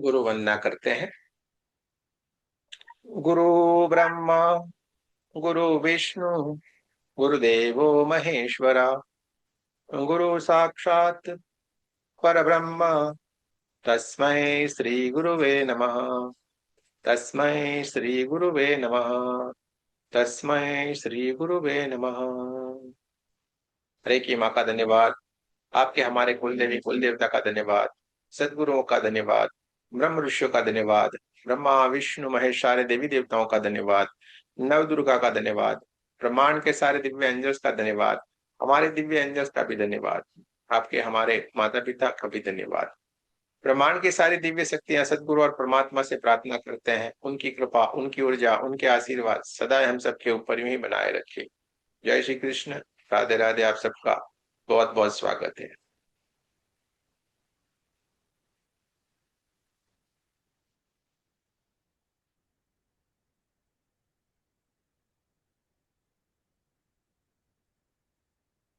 गुरु वंदना करते हैं। गुरु ब्रह्मा गुरु विष्णु गुरुदेवो महेश्वरा, गुरु साक्षात परब्रह्म, तस्मै श्री गुरुवे नमः। तस्मै श्री गुरुवे नमः। तस्मै श्री गुरुवे नमः। हरे की माँ का धन्यवाद। आपके हमारे कुल देवी कुल देवता का धन्यवाद। सदगुरुओं का धन्यवाद। ब्रह्म ऋषियों का धन्यवाद। ब्रह्मा विष्णु महेश सारे देवी देवताओं का धन्यवाद। नव दुर्गा का धन्यवाद। ब्रह्मांड के सारे दिव्य एंजल्स का धन्यवाद। हमारे दिव्य एंजल्स का भी धन्यवाद। आपके हमारे माता पिता का भी धन्यवाद। ब्रह्मांड की सारी दिव्य शक्तियां सदगुरु और परमात्मा से प्रार्थना करते हैं, उनकी कृपा, उनकी ऊर्जा, उनके आशीर्वाद सदा हम सबके ऊपर यूं ही बनाए रखे। जय श्री कृष्ण। राधे राधे। आप सबका बहुत बहुत स्वागत है।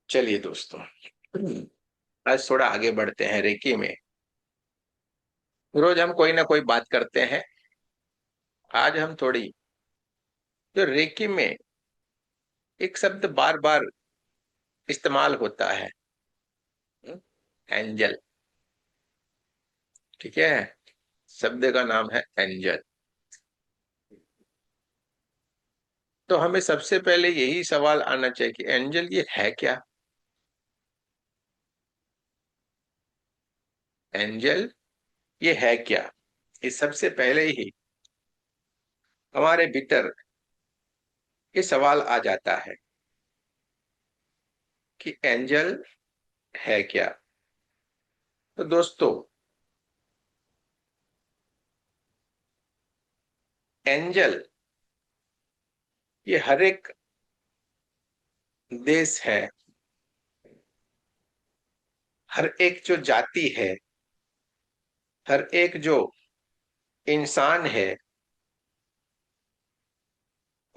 चलिए दोस्तों, आज थोड़ा आगे बढ़ते हैं रेकी में। रोज हम कोई ना कोई बात करते हैं। आज हम थोड़ी, जो रेकी में एक शब्द बार बार इस्तेमाल होता है, एंजल। ठीक है, शब्द का नाम है एंजल। तो हमें सबसे पहले यही सवाल आना चाहिए कि एंजल ये है क्या। एंजल ये है क्या, ये सबसे पहले ही हमारे भीतर ये सवाल आ जाता है कि एंजल है क्या। तो दोस्तों, एंजल ये हर एक देश है, हर एक जो जाति है, हर एक जो इंसान है,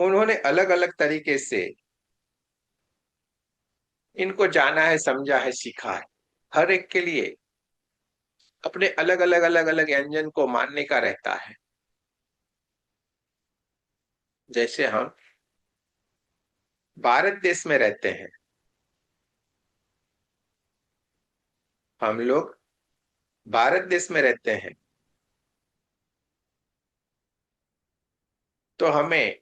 उन्होंने अलग अलग तरीके से इनको जाना है, समझा है, सीखा है। हर एक के लिए अपने अलग अलग व्यंजन को मानने का रहता है। जैसे हम भारत देश में रहते हैं, हम लोग भारत देश में रहते हैं, तो हमें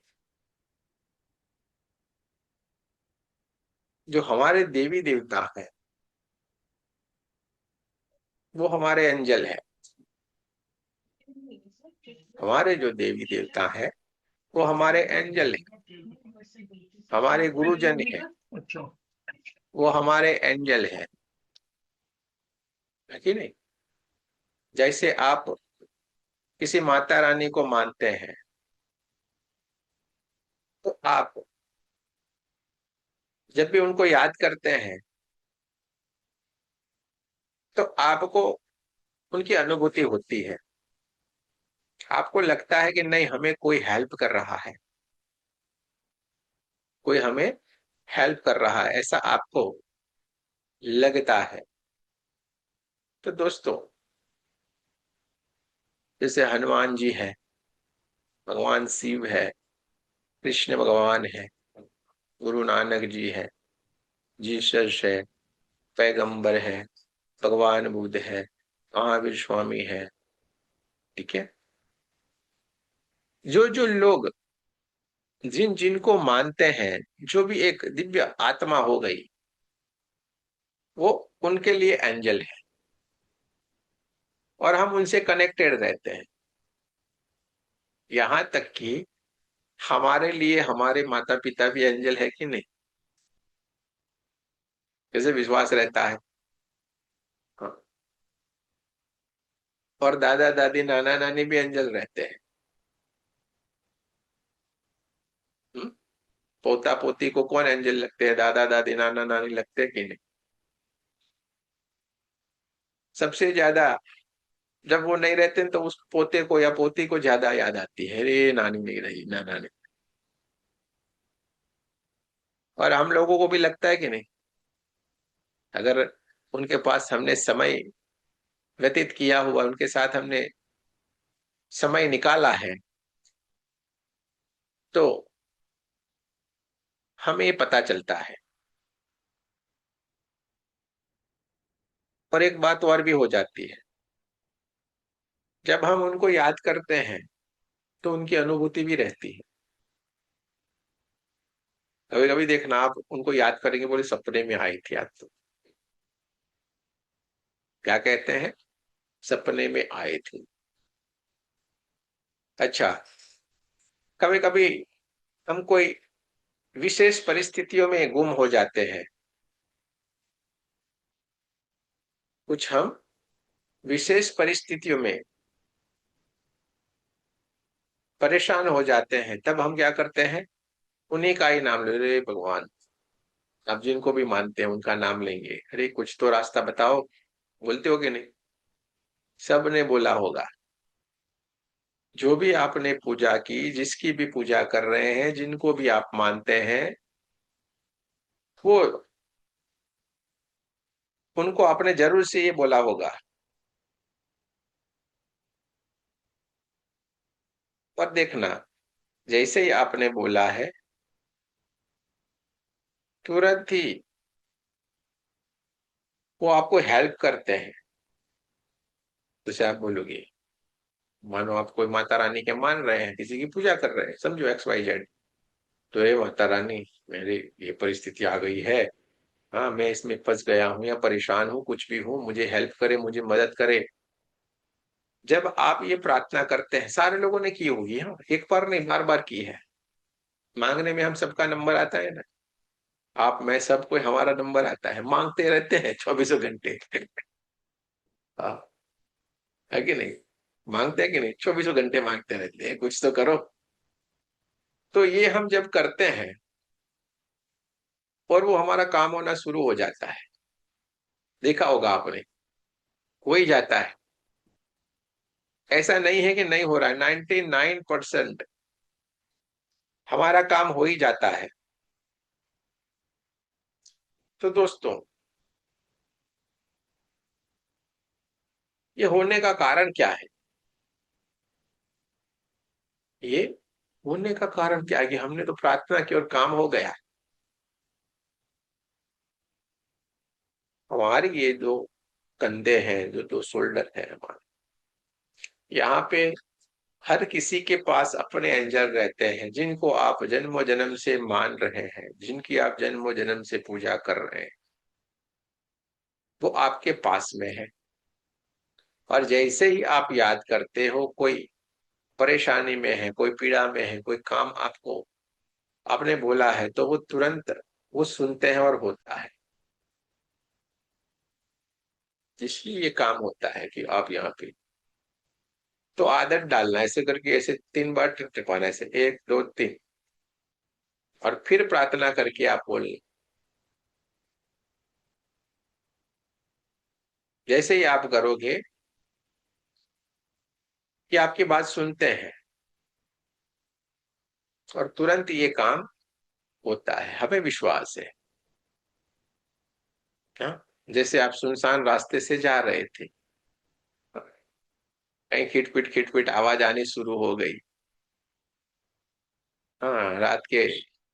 जो हमारे देवी देवता है वो हमारे एंजल है। हमारे जो देवी देवता है वो हमारे एंजल है। हमारे गुरुजन है वो हमारे एंजल है कि नहीं। जैसे आप किसी माता रानी को मानते हैं, तो आप जब भी उनको याद करते हैं तो आपको उनकी अनुभूति होती है। आपको लगता है कि नहीं, हमें कोई हेल्प कर रहा है, कोई हमें हेल्प कर रहा है, ऐसा आपको लगता है। तो दोस्तों, जैसे हनुमान जी है, भगवान शिव है, कृष्ण भगवान है, गुरु नानक जी है, जीसस है, पैगंबर है, भगवान बुद्ध है, महावीर स्वामी है। ठीक है, जो जो लोग जिन जिनको मानते हैं, जो भी एक दिव्य आत्मा हो गई, वो उनके लिए एंजल है और हम उनसे कनेक्टेड रहते हैं। यहां तक कि हमारे लिए हमारे माता पिता भी एंजल है कि नहीं, जैसे विश्वास रहता है। हाँ। और दादा दादी नाना नानी भी एंजल रहते हैं। हम्म? पोता पोती को कौन एंजल लगते हैं, दादा दादी नाना नानी लगते हैं कि नहीं। सबसे ज्यादा जब वो नहीं रहते तो उस पोते को या पोती को ज्यादा याद आती है, अरे नानी नहीं रही, नाना नहीं। और हम लोगों को भी लगता है कि नहीं, अगर उनके पास हमने समय व्यतीत किया हुआ, उनके साथ हमने समय निकाला है, तो हमें ये पता चलता है। और एक बात और भी हो जाती है, जब हम उनको याद करते हैं तो उनकी अनुभूति भी रहती है। कभी कभी देखना, आप उनको याद करेंगे, बोले सपने में आई थी आज तो। क्या कहते हैं? सपने में आए थे। अच्छा, कभी कभी हम कोई विशेष परिस्थितियों में गुम हो जाते हैं, कुछ हम विशेष परिस्थितियों में परेशान हो जाते हैं, तब हम क्या करते हैं? उन्हीं का ही नाम ले रहे भगवान। आप जिनको भी मानते हैं उनका नाम लेंगे, अरे कुछ तो रास्ता बताओ। बोलते हो कि नहीं? सब ने बोला होगा। जो भी आपने पूजा की, जिसकी भी पूजा कर रहे हैं, जिनको भी आप मानते हैं, वो उनको आपने जरूर से ये बोला होगा। पर देखना, जैसे ही आपने बोला है, तुरंत ही वो आपको हेल्प करते हैं। जैसे आप बोलोगे, मानो आप कोई माता रानी के मान रहे हैं, किसी की पूजा कर रहे हैं, समझो XYZ। तो ये माता रानी, मेरी ये परिस्थिति आ गई है, हाँ मैं इसमें फंस गया हूँ या परेशान हूँ, कुछ भी हूँ, मुझे हेल्प करे, मुझे मदद करे। जब आप ये प्रार्थना करते हैं, सारे लोगों ने की होगी, हाँ, एक बार नहीं बार बार की है। मांगने में हम सबका नंबर आता है ना। आप मैं सब कोई, हमारा नंबर आता है, मांगते रहते हैं 24 घंटे। हाँ, है कि नहीं? मांगते हैं कि नहीं? 24 घंटे मांगते रहते हैं, कुछ तो करो। तो ये हम जब करते हैं और वो हमारा काम होना शुरू हो जाता है, देखा होगा आपने, हो ही जाता है। ऐसा नहीं है कि नहीं हो रहा है, 99% हमारा काम हो ही जाता है। तो दोस्तों, ये होने का कारण क्या है? ये होने का कारण क्या है कि हमने तो प्रार्थना की और काम हो गया। हमारी ये दो कंधे हैं, जो दो शोल्डर है हमारे, यहाँ पे हर किसी के पास अपने एंजल रहते हैं, जिनको आप जन्मों जन्म से मान रहे हैं, जिनकी आप जन्मों जन्म से पूजा कर रहे हैं, वो आपके पास में है। और जैसे ही आप याद करते हो, कोई परेशानी में है, कोई पीड़ा में है, कोई काम आपको आपने बोला है, तो वो तुरंत वो सुनते हैं और होता है। इसलिए ये काम होता है कि आप यहाँ पे तो आदत डालना, ऐसे करके ऐसे 3 बार टिपाना, ऐसे 1 2 3, और फिर प्रार्थना करके आप बोल। जैसे ही आप करोगे कि आपकी बात सुनते हैं और तुरंत ये काम होता है, हमें विश्वास है। हाँ, जैसे आप सुनसान रास्ते से जा रहे थे, कहीं खिटपिट आवाज आनी शुरू हो गई। हाँ, रात के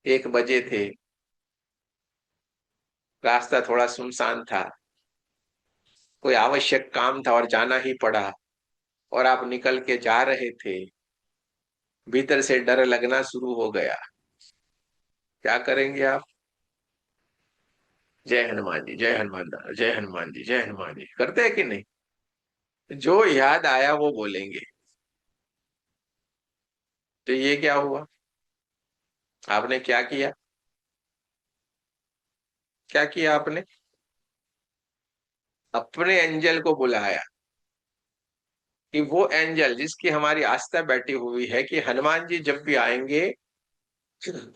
1 बजे थे, रास्ता थोड़ा सुनसान था, कोई आवश्यक काम था और जाना ही पड़ा, और आप निकल के जा रहे थे, भीतर से डर लगना शुरू हो गया। क्या करेंगे आप? जय हनुमान जी, जय हनुमान, जय हनुमान जी, जय हनुमान जी करते हैं कि नहीं? जो याद आया वो बोलेंगे। तो ये क्या हुआ? आपने क्या किया? क्या किया आपने? अपने एंजल को बुलाया, कि वो एंजल जिसकी हमारी आस्था बैठी हुई है कि हनुमान जी जब भी आएंगे,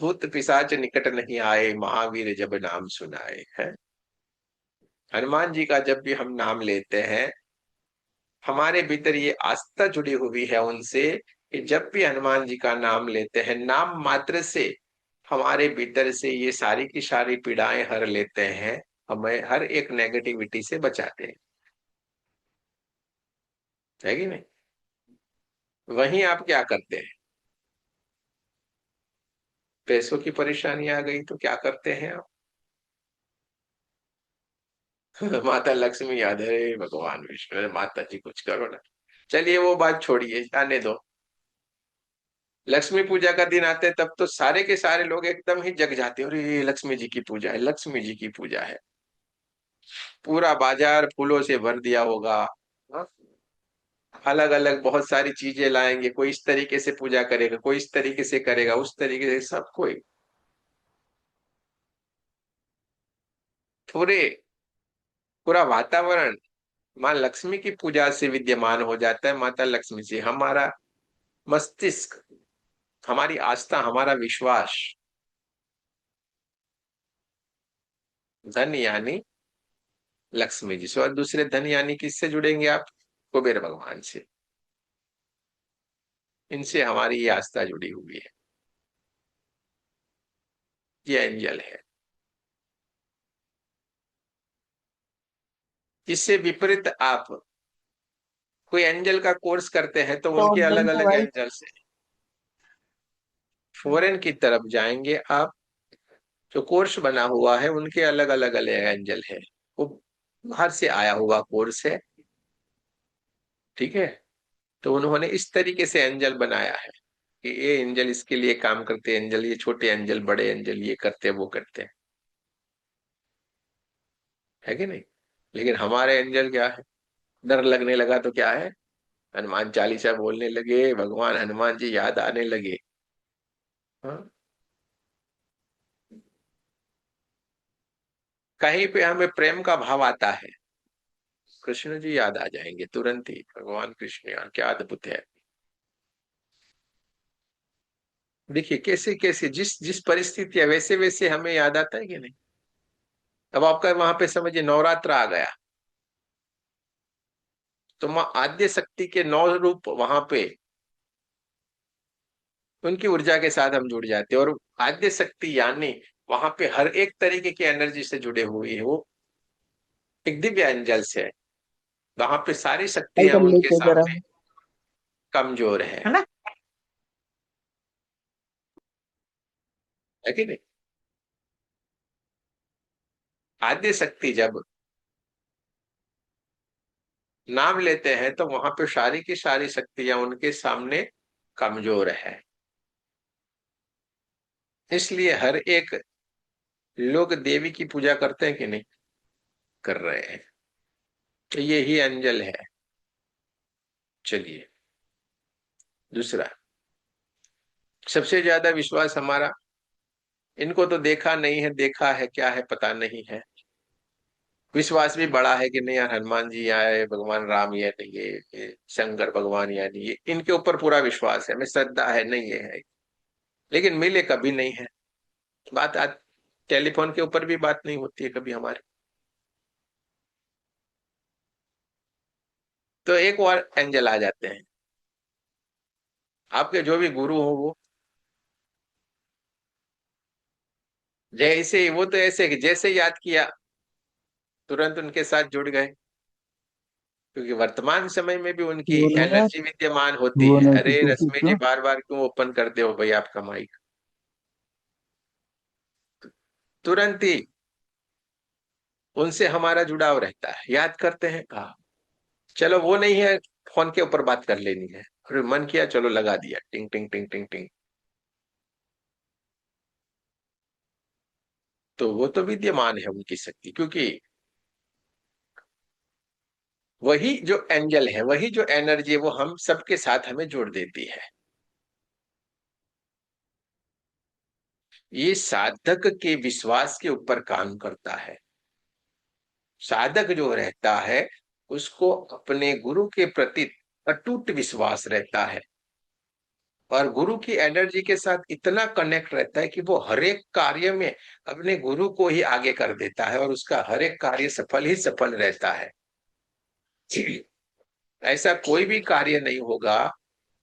भूत पिशाच निकट नहीं आए, महावीर जब नाम सुनाए है। हनुमान जी का जब भी हम नाम लेते हैं, हमारे भीतर ये आस्था जुड़ी हुई है उनसे, कि जब भी हनुमान जी का नाम लेते हैं, नाम मात्र से हमारे भीतर से ये सारी की सारी पीड़ाएं हर लेते हैं, हमें हर एक नेगेटिविटी से बचाते हैं, है कि नहीं? वहीं आप क्या करते हैं? पैसों की परेशानी आ गई तो क्या करते हैं आप? माता लक्ष्मी याद है, अरे भगवान विष्णु, अरे माता जी कुछ करो ना। चलिए वो बात छोड़िए, जाने दो। लक्ष्मी पूजा का दिन आते हैं तब तो सारे के सारे लोग एकदम ही जग जाते हैं, अरे ये लक्ष्मी जी की पूजा है, लक्ष्मी जी की पूजा है। पूरा बाजार फूलों से भर दिया होगा। हाँ? अलग अलग बहुत सारी चीजें लाएंगे, कोई इस तरीके से पूजा करेगा, कोई इस तरीके से करेगा, उस तरीके से सब कोई। पूरे पूरा वातावरण माँ लक्ष्मी की पूजा से विद्यमान हो जाता है। माता लक्ष्मी से हमारा मस्तिष्क, हमारी आस्था, हमारा विश्वास। धन यानी लक्ष्मी जी से, और दूसरे धन यानी किससे जुड़ेंगे आप? कुबेर भगवान से। इनसे हमारी ये आस्था जुड़ी हुई है। ये एंजल है। इससे विपरीत आप कोई एंजल का कोर्स करते हैं तो तो उनके दिन अलग में अलग वही। एंजल्स हैं। फॉरेन की तरफ जाएंगे आप, जो कोर्स बना हुआ है उनके अलग अलग अलग एंजल है। वो बाहर से आया हुआ कोर्स है। ठीक है। तो उन्होंने इस तरीके से एंजल बनाया है कि ये एंजल इसके लिए काम करते हैं, एंजल ये छोटे एंजल, बड़े एंजल ये करते हैं वो करते हैं। है कि नहीं? लेकिन हमारे एंजल क्या है? डर लगने लगा तो क्या है? हनुमान चालीसा बोलने लगे, भगवान हनुमान जी याद आने लगे। हाँ? कहीं पे हमें प्रेम का भाव आता है, कृष्ण जी याद आ जाएंगे तुरंत ही। भगवान कृष्ण यार क्या अद्भुत है। देखिए कैसे कैसे जिस जिस परिस्थिति है वैसे वैसे हमें याद आता है कि नहीं? अब आपका वहां पे समझिए नवरात्र आ गया, तो माँ आद्य शक्ति के 9 रूप वहां पे, उनकी ऊर्जा के साथ हम जुड़ जाते हैं। और आद्य शक्ति यानी वहां पे हर एक तरीके की एनर्जी से जुड़े हुए हैं वो। एक दिव्य एंजल्स है, वहां पे सारी कल शक्तियां कर उनके लेते जरा, सामने कमजोर है। है ना। है कि नहीं? आद्य शक्ति जब नाम लेते हैं तो वहां पे सारी की सारी शक्तियां उनके सामने कमजोर है। इसलिए हर एक लोग देवी की पूजा करते हैं कि नहीं? कर रहे हैं। तो ये ही अंजल है। चलिए, दूसरा, सबसे ज्यादा विश्वास हमारा, इनको तो देखा नहीं है, देखा है क्या है पता नहीं है। विश्वास भी बड़ा है कि नहीं यार, हनुमान जी आए, भगवान राम ये नहीं ये शंकर भगवान या नहीं ये, इनके ऊपर पूरा विश्वास है, हमें श्रद्धा है, नहीं ये है। लेकिन मिले कभी नहीं है। बात आज टेलीफोन के ऊपर भी बात नहीं होती है कभी हमारी। तो एक और एंजल आ जाते हैं, आपके जो भी गुरु हो वो, जैसे वो तो ऐसे कि जैसे याद किया तुरंत उनके साथ जुड़ गए। क्योंकि वर्तमान समय में भी उनकी बोल रहे हैं, एनर्जी विद्यमान होती वो है। नहीं तो अरे कोशिश रश्मि जी क्यों। बार बार क्यों ओपन करते हो भाई आपका माइक? तुरंत ही उनसे हमारा जुड़ाव रहता है, याद करते हैं कहा, चलो वो नहीं है, फोन के ऊपर बात कर लेनी है, फिर मन किया चलो लगा दिया, टिंग टिंग टिंग टिंग टिंग। तो वो तो विद्यमान है उनकी शक्ति, क्योंकि वही जो एंजल है, वही जो एनर्जी है, वो हम सबके साथ हमें जोड़ देती है। ये साधक के विश्वास के ऊपर काम करता है। साधक जो रहता है उसको अपने गुरु के प्रति अटूट विश्वास रहता है, और गुरु की एनर्जी के साथ इतना कनेक्ट रहता है कि वो हर एक कार्य में अपने गुरु को ही आगे कर देता है, और उसका हर एक कार्य सफल ही सफल रहता है। ऐसा कोई भी कार्य नहीं होगा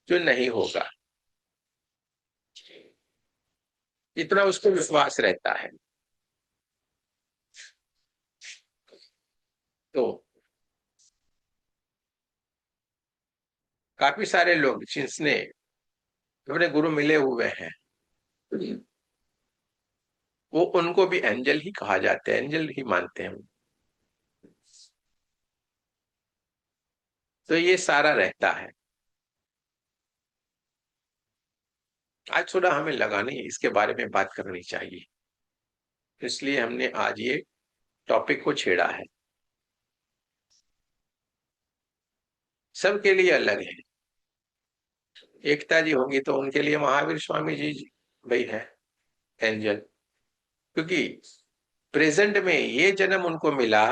जो नहीं होगा, इतना उसको विश्वास रहता है। तो काफी सारे लोग जिसने अपने गुरु मिले हुए हैं, वो उनको भी एंजल ही कहा जाता है, एंजल ही मानते हैं। तो ये सारा रहता है। आज थोड़ा हमें लगा नहीं इसके बारे में बात करनी चाहिए, इसलिए हमने आज ये टॉपिक को छेड़ा है। सबके लिए अलग है। एकता जी होंगी तो उनके लिए महावीर स्वामी जी भाई है एंजल, क्योंकि प्रेजेंट में ये जन्म उनको मिला,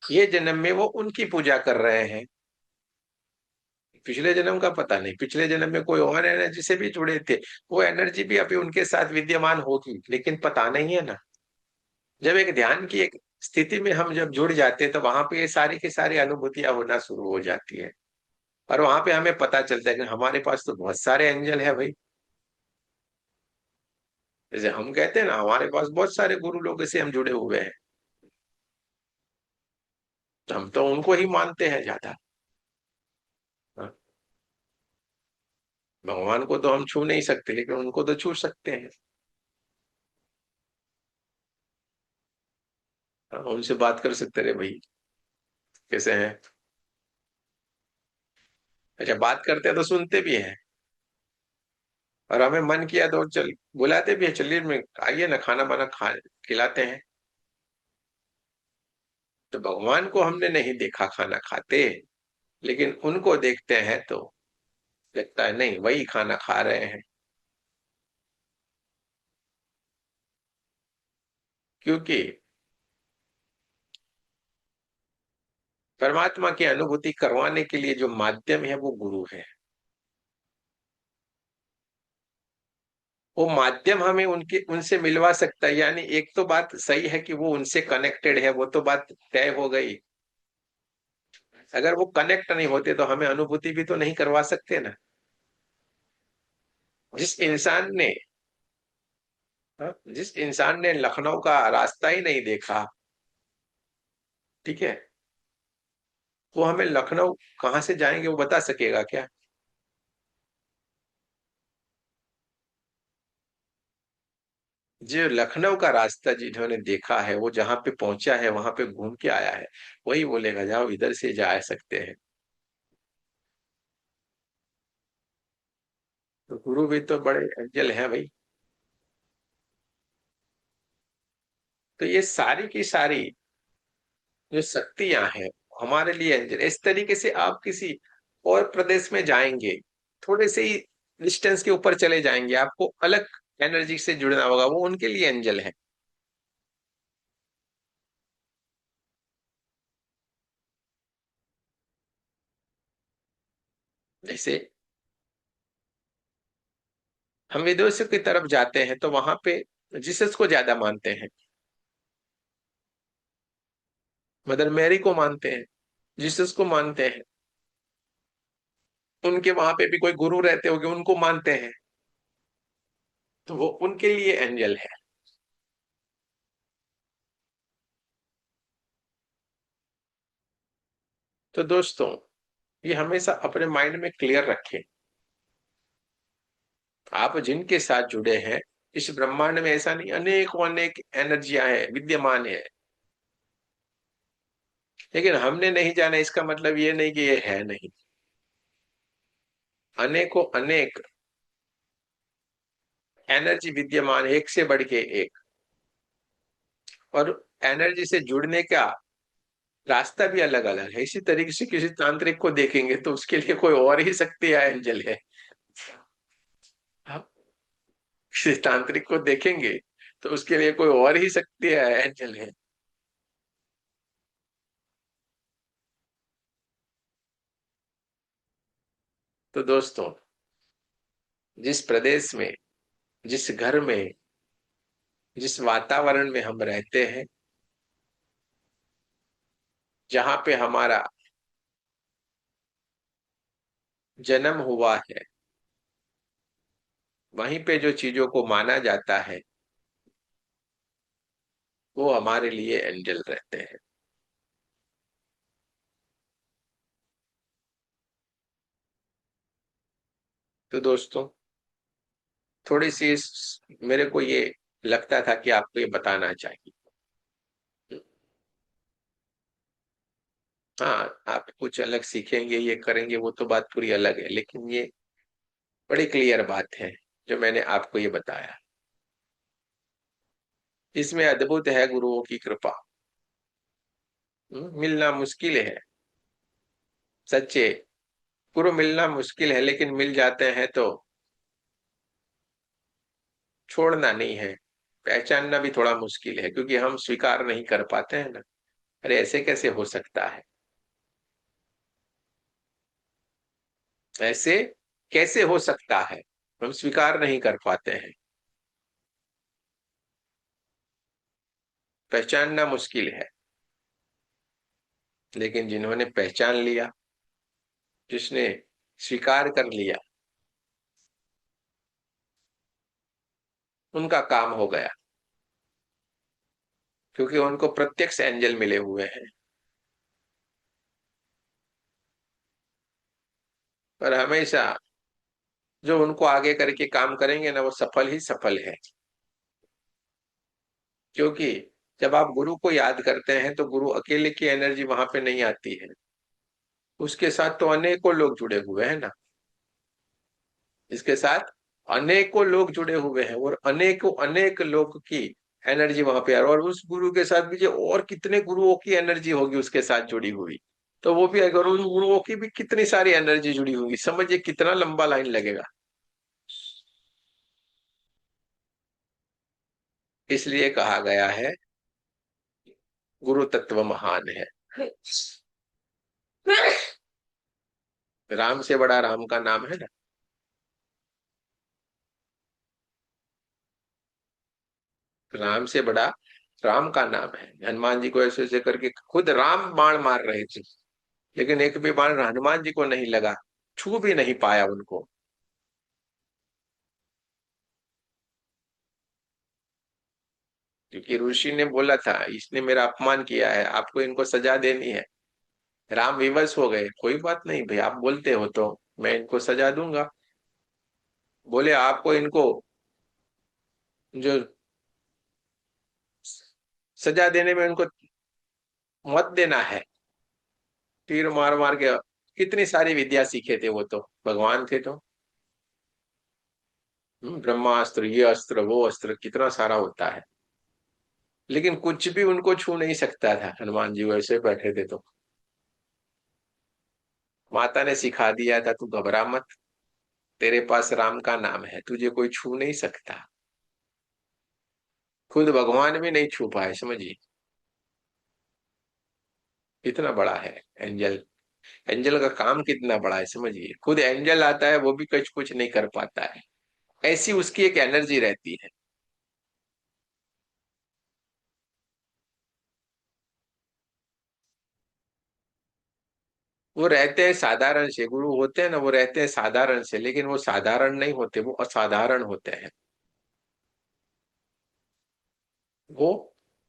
ये जन्म में वो उनकी पूजा कर रहे हैं। पिछले जन्म का पता नहीं, पिछले जन्म में कोई और एनर्जी से भी जुड़े थे, वो एनर्जी भी अभी उनके साथ विद्यमान होगी, लेकिन पता नहीं है ना। जब एक ध्यान की एक स्थिति में हम जब जुड़ जाते हैं तो वहां पे ये सारी की सारी अनुभूतियां होना शुरू हो जाती है, और वहां पे हमें पता चलता है कि हमारे पास तो बहुत सारे एंजल है भाई। जैसे हम कहते हैं ना, हमारे पास बहुत सारे गुरु लोग से हम जुड़े हुए हैं, तो हम तो उनको ही मानते हैं ज्यादा। हाँ, भगवान को तो हम छू नहीं सकते, लेकिन उनको तो छू सकते हैं। हाँ, उनसे बात कर सकते रहे भाई, कैसे हैं। अच्छा, बात करते हैं तो सुनते भी हैं, और हमें मन किया तो चल बुलाते भी है, चलिए में आइए ना, खाना वाना खा खिलाते हैं। तो भगवान को हमने नहीं देखा खाना खाते, लेकिन उनको देखते हैं तो लगता है नहीं वही खाना खा रहे हैं। क्योंकि परमात्मा की अनुभूति करवाने के लिए जो माध्यम है वो गुरु है। वो माध्यम हमें उनके उनसे मिलवा सकता है, यानी एक तो बात सही है कि वो उनसे कनेक्टेड है, वो तो बात तय हो गई। अगर वो कनेक्ट नहीं होते तो हमें अनुभूति भी तो नहीं करवा सकते ना। जिस इंसान ने जिस इंसान ने लखनऊ का रास्ता ही नहीं देखा, ठीक है, वो हमें लखनऊ कहाँ से जाएंगे वो बता सकेगा क्या? जो लखनऊ का रास्ता जिन्होंने देखा है, वो जहां पे पहुंचा है, वहां पे घूम के आया है, वही बोलेगा जाओ इधर से जा सकते हैं। तो गुरु भी तो बड़े एंजल हैं भाई। तो ये सारी की सारी जो शक्तियां हैं हमारे लिए एंजल। इस तरीके से आप किसी और प्रदेश में जाएंगे, थोड़े से ही डिस्टेंस के ऊपर चले जाएंगे, आपको अलग एनर्जी से जुड़ना होगा, वो उनके लिए एंजल है। जैसे हम विदेशों की तरफ जाते हैं तो वहां पे जीसस को ज्यादा मानते हैं, मदर मैरी को मानते हैं, जीसस को मानते हैं। उनके वहां पे भी कोई गुरु रहते होंगे, उनको मानते हैं, तो वो उनके लिए एंजल है। तो दोस्तों, ये हमेशा अपने माइंड में क्लियर रखें। आप जिनके साथ जुड़े हैं, इस ब्रह्मांड में ऐसा नहीं, अनेकों अनेक एनर्जियां हैं, विद्यमान है, लेकिन हमने नहीं जाना इसका मतलब ये नहीं कि ये है नहीं। अनेकों अनेक एनर्जी विद्यमान है, एक से बढ़ के एक। और एनर्जी से जुड़ने का रास्ता भी अलग अलग है। इसी तरीके से किसी तांत्रिक को देखेंगे तो उसके लिए कोई और ही शक्ति या एंजल है। आप किसी तांत्रिक को देखेंगे तो उसके लिए कोई और ही शक्ति या एंजल है। तो दोस्तों, जिस प्रदेश में, जिस घर में, जिस वातावरण में हम रहते हैं, जहां पे हमारा जन्म हुआ है, वहीं पे जो चीजों को माना जाता है, वो हमारे लिए एंजल रहते हैं। तो दोस्तों, थोड़ी सी मेरे को ये लगता था कि आपको ये बताना चाहिए। हाँ, आप कुछ अलग सीखेंगे, ये करेंगे, वो तो बात पूरी अलग है, लेकिन ये बड़ी क्लियर बात है जो मैंने आपको ये बताया। इसमें अद्भुत है गुरुओं की कृपा। मिलना मुश्किल है, सच्चे गुरु मिलना मुश्किल है, लेकिन मिल जाते हैं तो छोड़ना नहीं है। पहचानना भी थोड़ा मुश्किल है, क्योंकि हम स्वीकार नहीं कर पाते हैं ना। अरे ऐसे कैसे हो सकता है, ऐसे कैसे हो सकता है, हम स्वीकार नहीं कर पाते हैं। पहचानना मुश्किल है, लेकिन जिन्होंने पहचान लिया, जिसने स्वीकार कर लिया, उनका काम हो गया, क्योंकि उनको प्रत्यक्ष एंजल मिले हुए हैं। पर हमेशा जो उनको आगे करके काम करेंगे ना, वो सफल ही सफल है। क्योंकि जब आप गुरु को याद करते हैं, तो गुरु अकेले की एनर्जी वहां पे नहीं आती है, उसके साथ तो अनेकों लोग जुड़े हुए हैं ना। इसके साथ अनेकों लोग जुड़े हुए हैं, और अनेकों अनेक लोग की एनर्जी वहां पे और उस गुरु के साथ भी जो और कितने गुरुओं की एनर्जी होगी उसके साथ जुड़ी हुई, तो वो भी अगर उन गुरुओं की भी कितनी सारी एनर्जी जुड़ी होगी, समझिए कितना लंबा लाइन लगेगा। इसलिए कहा गया है, गुरु तत्व महान है। राम से बड़ा राम का नाम है ना। राम से बड़ा राम का नाम है। हनुमान जी को ऐसे ऐसे करके खुद राम बाण मार रहे थे, लेकिन एक भी बाण हनुमान जी को नहीं लगा, छू भी नहीं पाया उनको। क्योंकि ऋषि ने बोला था, इसने मेरा अपमान किया है, आपको इनको सजा देनी है। राम विवश हो गए, कोई बात नहीं भाई, आप बोलते हो तो मैं इनको सजा दूंगा। बोले आपको इनको जो सजा देने में उनको मत देना है। तीर मार मार के कितनी सारी विद्या सीखे थे, वो तो भगवान थे तो। ब्रह्मास्त्र, ये अस्त्र, वो अस्त्र, कितना सारा होता है, लेकिन कुछ भी उनको छू नहीं सकता था। हनुमान जी वैसे बैठे थे तो माता ने सिखा दिया था, तू घबरा मत, तेरे पास राम का नाम है, तुझे कोई छू नहीं सकता। खुद भगवान भी नहीं छू पाए, समझिए कितना बड़ा है एंजल। एंजल का काम कितना बड़ा है, समझिए खुद एंजल आता है, वो भी कुछ कुछ नहीं कर पाता है। ऐसी उसकी एक एनर्जी रहती है। वो रहते हैं साधारण से, गुरु होते हैं ना, वो रहते हैं साधारण से, लेकिन वो साधारण नहीं होते, वो असाधारण होते हैं। वो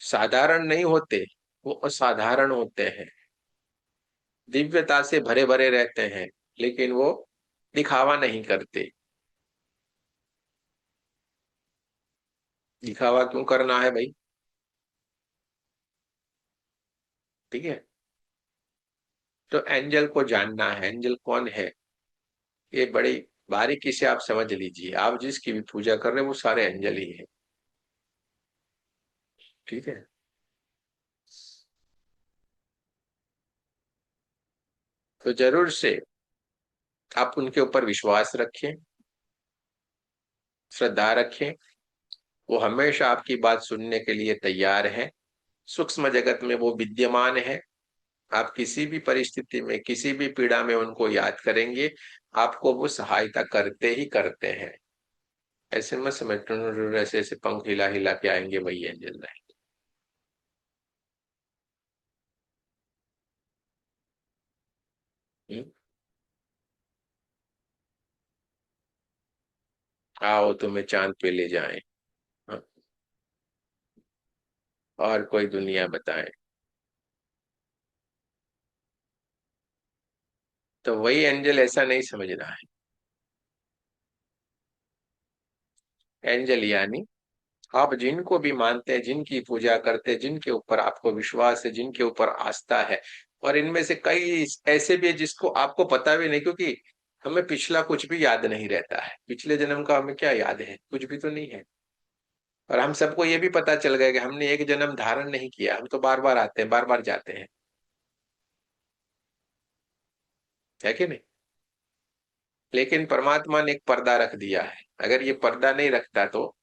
साधारण नहीं होते, वो असाधारण होते हैं। दिव्यता से भरे भरे रहते हैं, लेकिन वो दिखावा नहीं करते। दिखावा क्यों करना है भाई। ठीक है। तो एंजल को जानना है, एंजल कौन है, ये बड़ी बारीकी से आप समझ लीजिए। आप जिसकी भी पूजा कर रहे हैं, वो सारे एंजल ही है। ठीक है। तो जरूर से आप उनके ऊपर विश्वास रखें, श्रद्धा रखें। वो हमेशा आपकी बात सुनने के लिए तैयार है। सूक्ष्म जगत में वो विद्यमान है। आप किसी भी परिस्थिति में, किसी भी पीड़ा में उनको याद करेंगे, आपको वो सहायता करते ही करते हैं। ऐसे मत समझ ऐसे ऐसे पंख हिला हिला के आएंगे, वही एंजल रहेंगे। आओ तुम्हें चांद पे ले जाएं। हाँ, और कोई दुनिया बताएं। तो वही एंजल, ऐसा नहीं समझना है। एंजल यानी आप जिनको भी मानते हैं, जिनकी पूजा करते हैं, जिनके ऊपर आपको विश्वास है, जिनके ऊपर आस्था है, और इनमें से कई ऐसे भी है जिसको आपको पता भी नहीं, क्योंकि हमें पिछला कुछ भी याद नहीं रहता है। पिछले जन्म का हमें क्या याद है? कुछ भी तो नहीं है। और हम सबको ये भी पता चल गया कि हमने एक जन्म धारण नहीं किया, हम तो बार बार आते हैं, बार बार जाते हैं, है कि नहीं? लेकिन परमात्मा ने एक पर्दा रख दिया है। अगर ये पर्दा नहीं रखता तो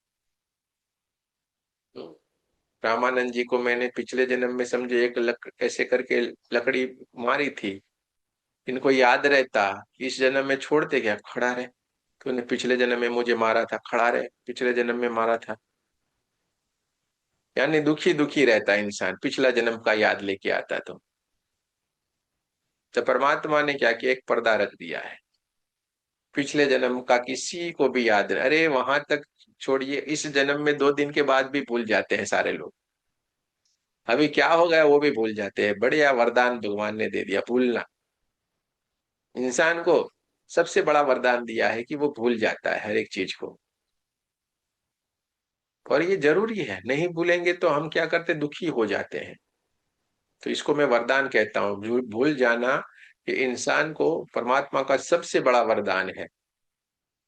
रामानंद जी को मैंने पिछले जन्म में समझे एक ऐसे करके लकड़ी मारी थी, इनको याद रहता कि इस जन्म में छोड़ते क्या, खड़ा रहे, तूने पिछले जन्म में मुझे मारा था, खड़ा रहे, पिछले जन्म में मारा था। यानी दुखी दुखी रहता इंसान, पिछला जन्म का याद लेके आता तो परमात्मा ने क्या किया, एक पर्दा रख दिया है। पिछले जन्म का किसी को भी याद नहीं, अरे वहां तक छोड़िए, इस जन्म में 2 दिन के बाद भी भूल जाते हैं सारे लोग। अभी क्या हो गया वो भी भूल जाते हैं। बढ़िया वरदान भगवान ने दे दिया, भूलना। इंसान को सबसे बड़ा वरदान दिया है कि वो भूल जाता है हर एक चीज को। और ये जरूरी है, नहीं भूलेंगे तो हम क्या करते, दुखी हो जाते हैं। तो इसको मैं वरदान कहता हूँ, भूल जाना। ये इंसान को परमात्मा का सबसे बड़ा वरदान है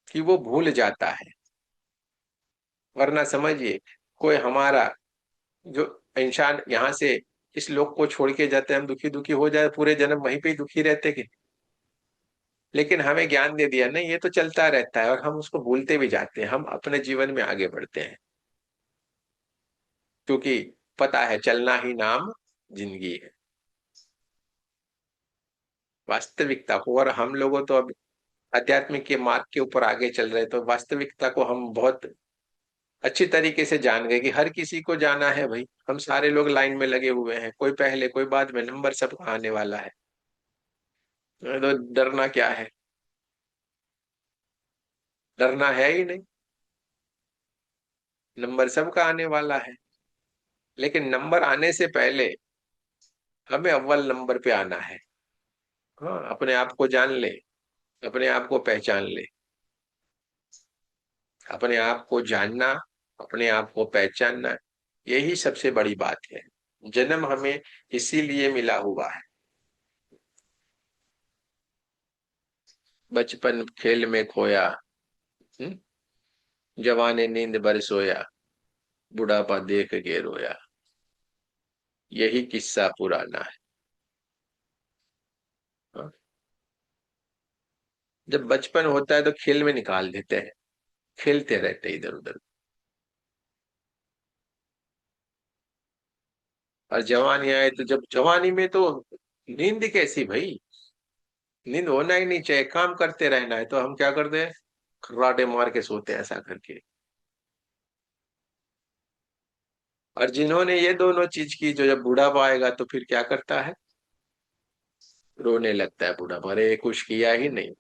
कि वो भूल जाता है। वरना समझिए, कोई हमारा जो इंसान यहाँ से इस लोक को छोड़ के जाते हैं, हम दुखी दुखी हो जाए, पूरे जन्म वहीं पे ही दुखी रहते कि। लेकिन हमें ज्ञान दे दिया नहीं, ये तो चलता रहता है, और हम उसको भूलते भी जाते हैं, हम अपने जीवन में आगे बढ़ते हैं। क्योंकि पता है चलना ही नाम जिंदगी है, वास्तविकता को। और हम लोगों तो अब आध्यात्मिक के मार्ग के ऊपर आगे चल रहे, तो वास्तविकता को हम बहुत अच्छी तरीके से जान गए कि हर किसी को जाना है भाई। हम सारे लोग लाइन में लगे हुए हैं, कोई पहले कोई बाद में, नंबर सबका आने वाला है। तो डरना क्या है? डरना है ही नहीं, नंबर सबका आने वाला है। लेकिन नंबर आने से पहले हमें अव्वल नंबर पे आना है। हाँ, अपने आप को जान ले, अपने आप को पहचान ले। अपने आप को जानना, अपने आप को पहचानना, यही सबसे बड़ी बात है। जन्म हमें इसीलिए मिला हुआ है। बचपन खेल में खोया, हम्म, जवानी नींद भर सोया, बुढ़ापा देख के रोया, यही किस्सा पुराना है। हाँ? जब बचपन होता है तो खेल में निकाल देते हैं, खेलते रहते इधर उधर। और जवानी आए तो, जब जवानी में तो नींद कैसी भाई, नींद होना ही नहीं चाहिए, काम करते रहना है, तो हम क्या करते हैं, खर्राटे मार के सोते हैं ऐसा करके। और जिन्होंने ये दोनों चीज की, जो जब बुढ़ापा आएगा तो फिर क्या करता है, रोने लगता है बुढ़ापा, अरे कुछ किया ही नहीं।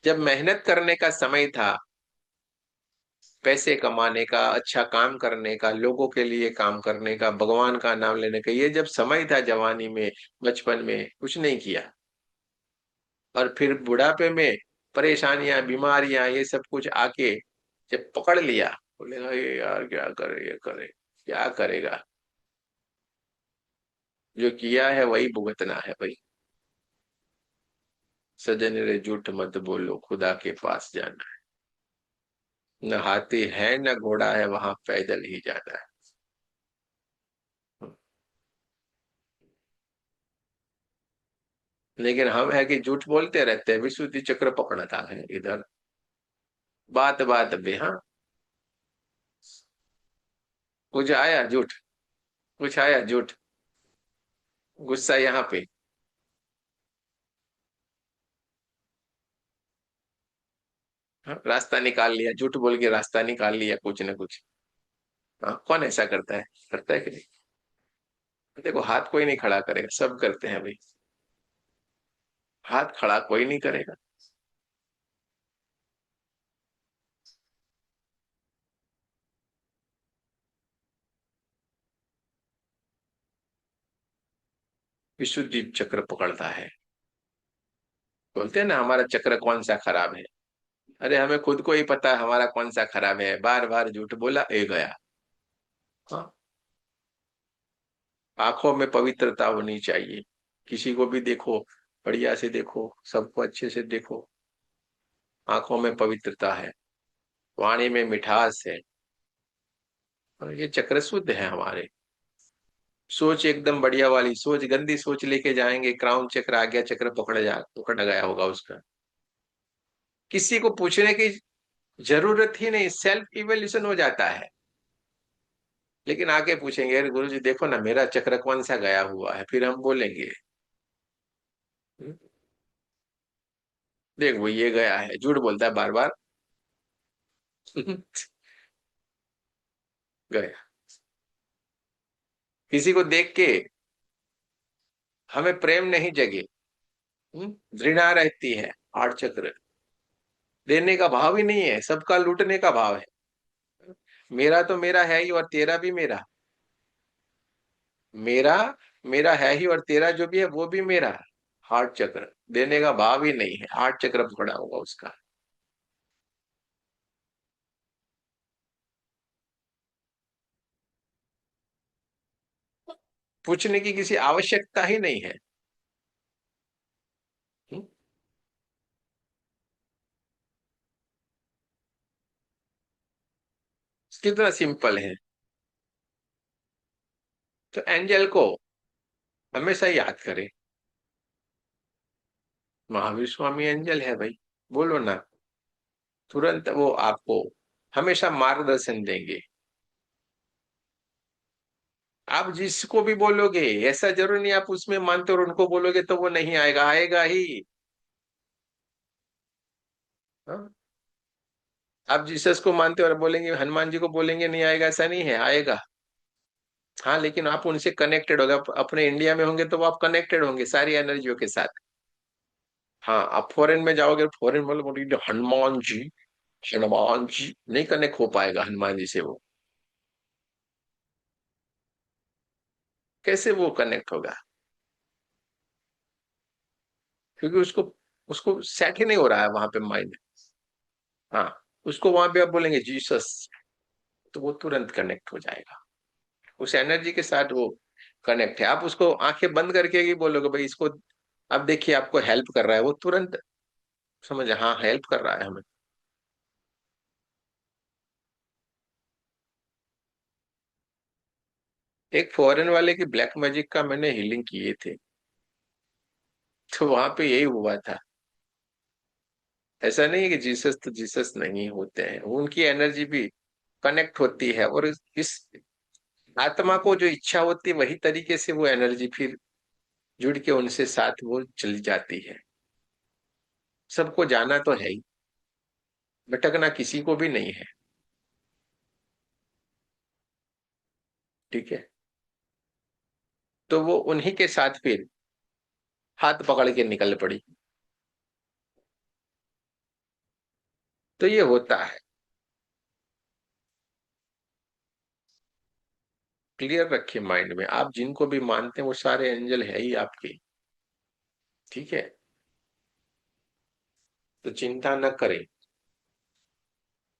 जब मेहनत करने का समय था, पैसे कमाने का, अच्छा काम करने का, लोगों के लिए काम करने का, भगवान का नाम लेने का, ये जब समय था जवानी में, बचपन में कुछ नहीं किया। और फिर बुढ़ापे में परेशानियां, बीमारियां, ये सब कुछ आके जब पकड़ लिया, बोलेगा ये यार क्या करे, ये करे, क्या करेगा। जो किया है वही भुगतना है भाई। सजन रे झूठ मत बोलो, खुदा के पास जाना है। न हाथी है न घोड़ा है, वहां पैदल ही जाना है। लेकिन हम है कि झूठ बोलते रहते हैं, विशुद्धि चक्र पकड़ता है इधर, बात बात पे। हाँ, कुछ आया झूठ, कुछ आया झूठ, गुस्सा यहाँ पे। हाँ, रास्ता निकाल लिया, झूठ बोल के रास्ता निकाल लिया कुछ ना कुछ। हाँ, कौन ऐसा करता है कि नहीं? देखो, हाथ कोई नहीं खड़ा करेगा, सब करते हैं भाई। हाथ खड़ा कोई नहीं करेगा। विशुद्धि चक्र पकड़ता है। बोलते हैं ना, हमारा चक्र कौन सा खराब है। अरे हमें खुद को ही पता है हमारा कौन सा खराब है, बार बार झूठ बोला ए गया। हाँ, आंखों में पवित्रता होनी चाहिए। किसी को भी देखो, बढ़िया से देखो, सबको अच्छे से देखो। आंखों में पवित्रता है, वाणी में मिठास है, और ये चक्र शुद्ध है हमारे। सोच एकदम बढ़िया वाली सोच, गंदी सोच लेके जाएंगे, क्राउन चक्र, आज्ञा चक्र पकड़ गया होगा उसका। किसी को पूछने की जरूरत ही नहीं, सेल्फ इवोल्यूशन हो जाता है। लेकिन आके पूछेंगे, अरे गुरु जी देखो ना मेरा चक्र कौन सा गया हुआ है, फिर हम बोलेंगे "हम्म, देख वो ये गया है", झूठ बोलता है बार बार। गया। किसी को देख के हमें प्रेम नहीं जगे, घृणा रहती है, आठ चक्र। देने का भाव ही नहीं है, सबका लूटने का भाव है। मेरा तो मेरा है ही, और तेरा भी मेरा। मेरा मेरा है ही, और तेरा जो भी है वो भी मेरा। हार्ट चक्र, देने का भाव ही नहीं है, हार्ट चक्र पकड़ा होगा उसका। पूछने की किसी आवश्यकता ही नहीं है। हम्म, कितना सिंपल है। तो एंजल को हमेशा याद करें। महावीर स्वामी एंजल है भाई, बोलो ना, तुरंत वो आपको हमेशा मार्गदर्शन देंगे। आप जिसको भी बोलोगे, ऐसा जरूर नहीं आप उसमें मानते और उनको बोलोगे तो वो नहीं आएगा, आएगा ही। हाँ? आप जीसस को मानते हो और बोलेंगे, हनुमान जी को बोलेंगे नहीं आएगा, ऐसा नहीं है, आएगा। हाँ, लेकिन आप उनसे कनेक्टेड होगा, अपने इंडिया में होंगे तो वो आप कनेक्टेड होंगे सारी एनर्जियों के साथ। हाँ, आप फॉरेन में जाओगे, फॉरेन में बोलोगे हनुमान जी, हनुमान जी, नहीं कनेक्ट हो पाएगा हनुमान जी से वो। कैसे वो कनेक्ट होगा? क्योंकि उसको उसको सेट ही नहीं हो रहा है वहां पे माइंड। हाँ, उसको वहां पे आप बोलेंगे जीसस, तो वो तुरंत कनेक्ट हो जाएगा, उस एनर्जी के साथ वो कनेक्ट है। आप उसको आंखें बंद करके ही बोलोगे भाई इसको, अब देखिए आपको हेल्प कर रहा है, वो तुरंत समझ, हाँ हेल्प कर रहा है हमें। एक फॉरेन वाले की ब्लैक मैजिक का मैंने हीलिंग किए थे, तो वहां पे यही हुआ था। ऐसा नहीं है कि जीसस तो जीसस नहीं होते हैं, उनकी एनर्जी भी कनेक्ट होती है, और इस आत्मा को जो इच्छा होती है वही तरीके से वो एनर्जी फिर जुड़ के उनसे साथ वो चली जाती है। सबको जाना तो है ही, भटकना किसी को भी नहीं है। ठीक है, तो वो उन्हीं के साथ फिर हाथ पकड़ के निकल पड़ी। तो ये होता है। क्लियर रखिए माइंड में, आप जिनको भी मानते हैं वो सारे एंजल है ही आपके। ठीक है, तो चिंता न करें।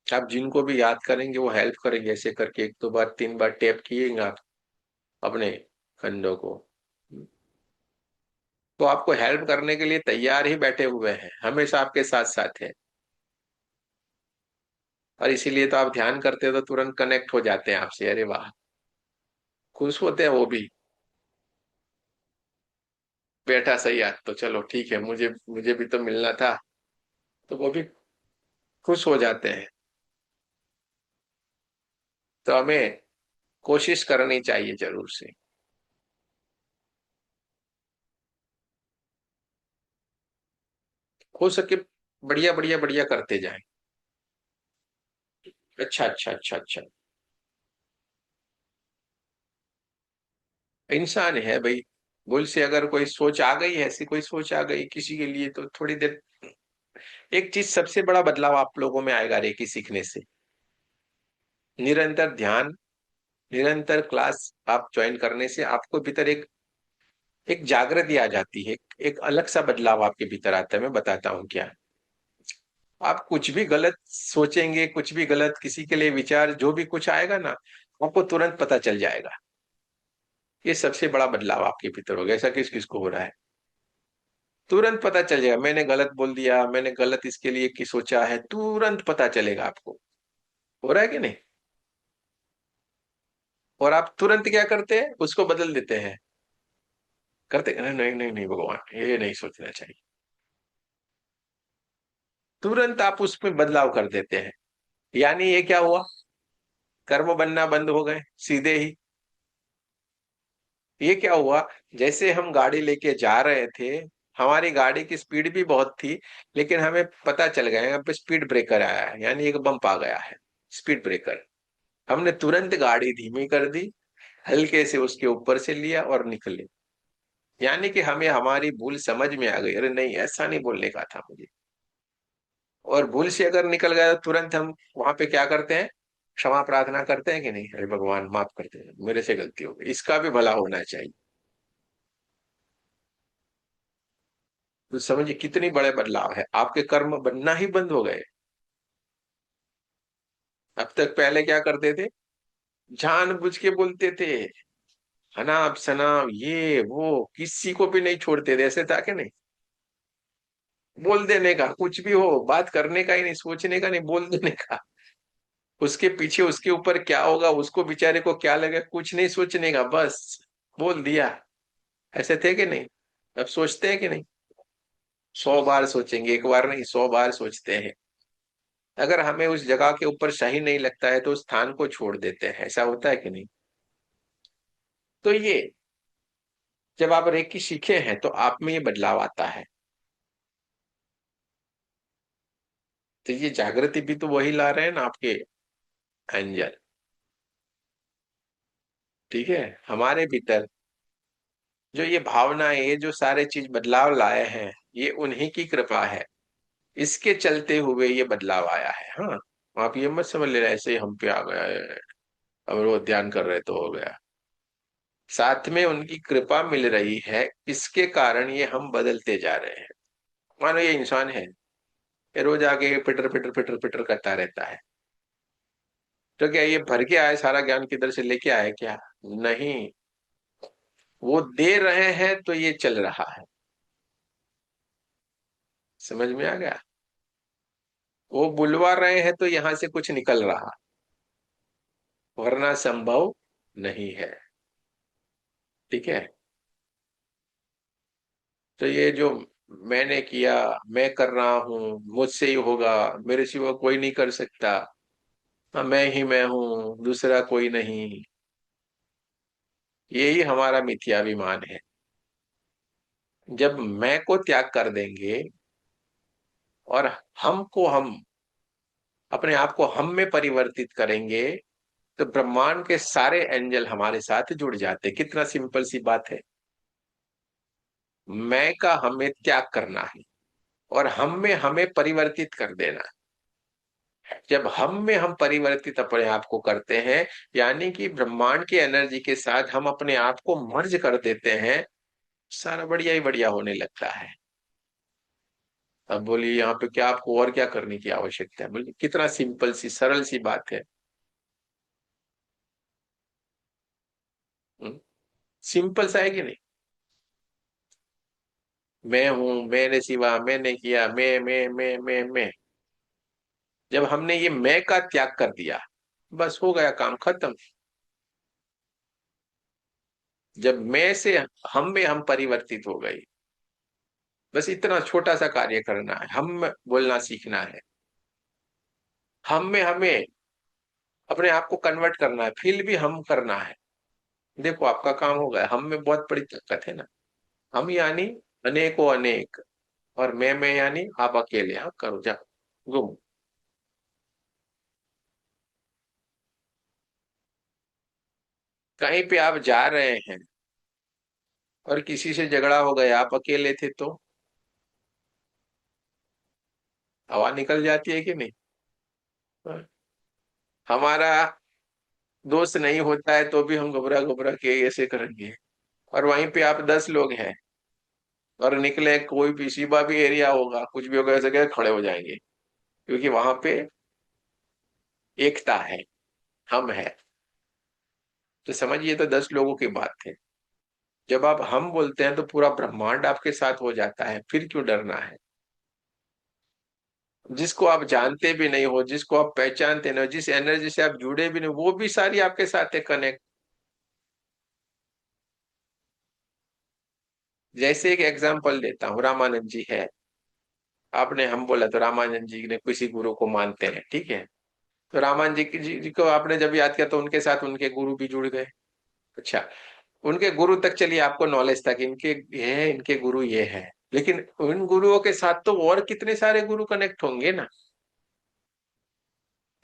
आप जिनको भी याद करेंगे वो हेल्प करेंगे, ऐसे करके एक दो बार तीन बार टैप किएगा आप अपने कंधों को, तो आपको हेल्प करने के लिए तैयार ही बैठे हुए हैं, हमेशा आपके साथ साथ है। और इसीलिए तो आप ध्यान करते हो तो तुरंत कनेक्ट हो जाते हैं आपसे, अरे वाह, खुश होते हैं वो भी। बैठा सही आज तो चलो ठीक है, मुझे मुझे भी तो मिलना था, तो वो भी खुश हो जाते हैं। तो हमें कोशिश करनी चाहिए जरूर से, हो सके बढ़िया बढ़िया बढ़िया करते जाएं। अच्छा अच्छा अच्छा अच्छा। इंसान है भाई, भूल से अगर कोई सोच आ गई, ऐसी कोई सोच आ गई किसी के लिए, तो थोड़ी देर, एक चीज सबसे बड़ा बदलाव आप लोगों में आएगा रेकी सीखने से, निरंतर ध्यान, निरंतर क्लास आप ज्वाइन करने से आपको भीतर एक एक जागृति आ जाती है, एक अलग सा बदलाव आपके भीतर आता है। मैं बताता हूँ क्या। आप कुछ भी गलत सोचेंगे, कुछ भी गलत किसी के लिए विचार, जो भी कुछ आएगा ना, आपको तुरंत पता चल जाएगा। ये सबसे बड़ा बदलाव आपके भीतर होगा। ऐसा किस किस को हो रहा है, तुरंत पता चल जाएगा। मैंने गलत बोल दिया, मैंने गलत इसके लिए की सोचा है, तुरंत पता चलेगा आपको। हो रहा है कि नहीं? और आप तुरंत क्या करते हैं, उसको बदल देते हैं। करते नहीं नहीं नहीं नहीं भगवान, ये नहीं सोचना चाहिए। तुरंत आप उसमें बदलाव कर देते हैं। यानी ये क्या हुआ, कर्म बनना बंद हो गए सीधे ही। ये क्या हुआ, जैसे हम गाड़ी लेके जा रहे थे, हमारी गाड़ी की स्पीड भी बहुत थी, लेकिन हमें पता चल गया यहाँ पे स्पीड ब्रेकर आया है, यानी एक बम्प आ गया है, स्पीड ब्रेकर। हमने तुरंत गाड़ी धीमी कर दी, हल्के से उसके ऊपर से लिया और निकले। यानी कि हमें हमारी भूल समझ में आ गई, अरे नहीं ऐसा नहीं बोलने का था मुझे। और भूल से अगर निकल गया तो तुरंत हम वहां पे क्या करते हैं, क्षमा प्रार्थना करते हैं कि नहीं, अरे भगवान माफ करते हैं, मेरे से गलती हो गई, इसका भी भला होना चाहिए। तो समझिए कितनी बड़े बदलाव है, आपके कर्म बनना ही बंद हो गए। अब तक पहले क्या करते थे, जानबूझ के बोलते थे, अनाप शनाप ये वो, किसी को भी नहीं छोड़ते थे, ऐसे था कि नहीं। बोल देने का, कुछ भी हो, बात करने का ही नहीं, सोचने का नहीं, बोल देने का। उसके पीछे उसके ऊपर क्या होगा, उसको बेचारे को क्या लगे, कुछ नहीं सोचने का, बस बोल दिया। ऐसे थे कि नहीं? अब सोचते हैं कि नहीं? 100 बार सोचेंगे, एक बार नहीं, 100 बार सोचते हैं। अगर हमें उस जगह के ऊपर सही नहीं लगता है तो उस स्थान को छोड़ देते हैं, ऐसा होता है कि नहीं? तो ये, जब आप रेकी सीखे हैं तो आप में ये बदलाव आता है। तो ये जागृति भी तो वही ला रहे हैं ना आपके एंजल। ठीक है, हमारे भीतर जो ये भावनाएं, ये जो सारे चीज बदलाव लाए हैं, ये उन्हीं की कृपा है। इसके चलते हुए ये बदलाव आया है। हाँ, आप ये मत समझ लेना ऐसे ही हम पे आ गया है, अब वो ध्यान कर रहे तो हो गया। साथ में उनकी कृपा मिल रही है, इसके कारण ये हम बदलते जा रहे हैं। मानो ये इंसान है, ये रोज आके पिटर पिटर पिटर पिटर करता रहता है, तो क्या ये भर के आए सारा ज्ञान किधर से लेके आए क्या? नहीं, वो दे रहे हैं तो ये चल रहा है। समझ में आ गया? वो बुलवा रहे हैं तो यहां से कुछ निकल रहा, वरना संभव नहीं है। ठीक है, तो ये जो मैंने किया, मैं कर रहा हूं, मुझसे ही होगा, मेरे सिवा कोई नहीं कर सकता, हाँ, मैं ही मैं हूं, दूसरा कोई नहीं, यही हमारा मिथ्याभिमान है। जब मैं को त्याग कर देंगे और हमको हम अपने आप को हम में परिवर्तित करेंगे, तो ब्रह्मांड के सारे एंजल हमारे साथ जुड़ जाते। कितना सिंपल सी बात है। मैं का हमें त्याग करना है और हम में हमें परिवर्तित कर देना है। जब हम में हम परिवर्तित अपने आप को करते हैं, यानी कि ब्रह्मांड की एनर्जी के साथ हम अपने आप को मर्ज कर देते हैं, सारा बढ़िया ही बढ़िया होने लगता है। अब बोलिए यहाँ पे क्या आपको और क्या करने की आवश्यकता है? बोलिए कितना सिंपल सी सरल सी बात है। सिंपल सा है कि नहीं? मैं हूं, मेरे सिवा, मैंने किया, मैं। जब हमने ये मैं का त्याग कर दिया, बस हो गया काम खत्म। जब मैं से हम में हम परिवर्तित हो गई, बस इतना छोटा सा कार्य करना है, हम बोलना सीखना है, हम में हमें अपने आप को कन्वर्ट करना है, फील भी हम करना है। देखो आपका काम हो गया। हम में बहुत बड़ी ताकत है ना। हम यानी अनेकों अनेक, और मैं यानी आप अकेले। हाँ, करो जाओ, घूमो। कहीं पे आप जा रहे हैं और किसी से झगड़ा हो गया, आप अकेले थे तो हवा निकल जाती है कि नहीं? हाँ। हमारा दोस्त नहीं होता है तो भी हम घबरा घबरा के ऐसे करेंगे, और वहीं पे आप 10 लोग हैं और निकले, कोई भी सीबा भी एरिया होगा, कुछ भी होगा, ऐसे क्या खड़े हो जाएंगे। क्योंकि वहां पे एकता है, हम है। तो समझिए, तो 10 लोगों की बात है। जब आप हम बोलते हैं तो पूरा ब्रह्मांड आपके साथ हो जाता है, फिर क्यों डरना है? जिसको आप जानते भी नहीं हो, जिसको आप पहचानते नहीं हो, जिस एनर्जी से आप जुड़े भी नहीं, वो भी सारी आपके साथ है कनेक्ट। जैसे एक एग्जांपल देता हूँ, रामानंद जी है। आपने हम बोला तो रामानंद जी ने किसी गुरु को मानते हैं, ठीक है। तो रामानंद जी को आपने जब याद किया तो उनके साथ उनके गुरु भी जुड़ गए। अच्छा, उनके गुरु तक चलिए, आपको नॉलेज था कि इनके ये है, इनके गुरु ये है। लेकिन उन गुरुओं के साथ तो और कितने सारे गुरु कनेक्ट होंगे ना।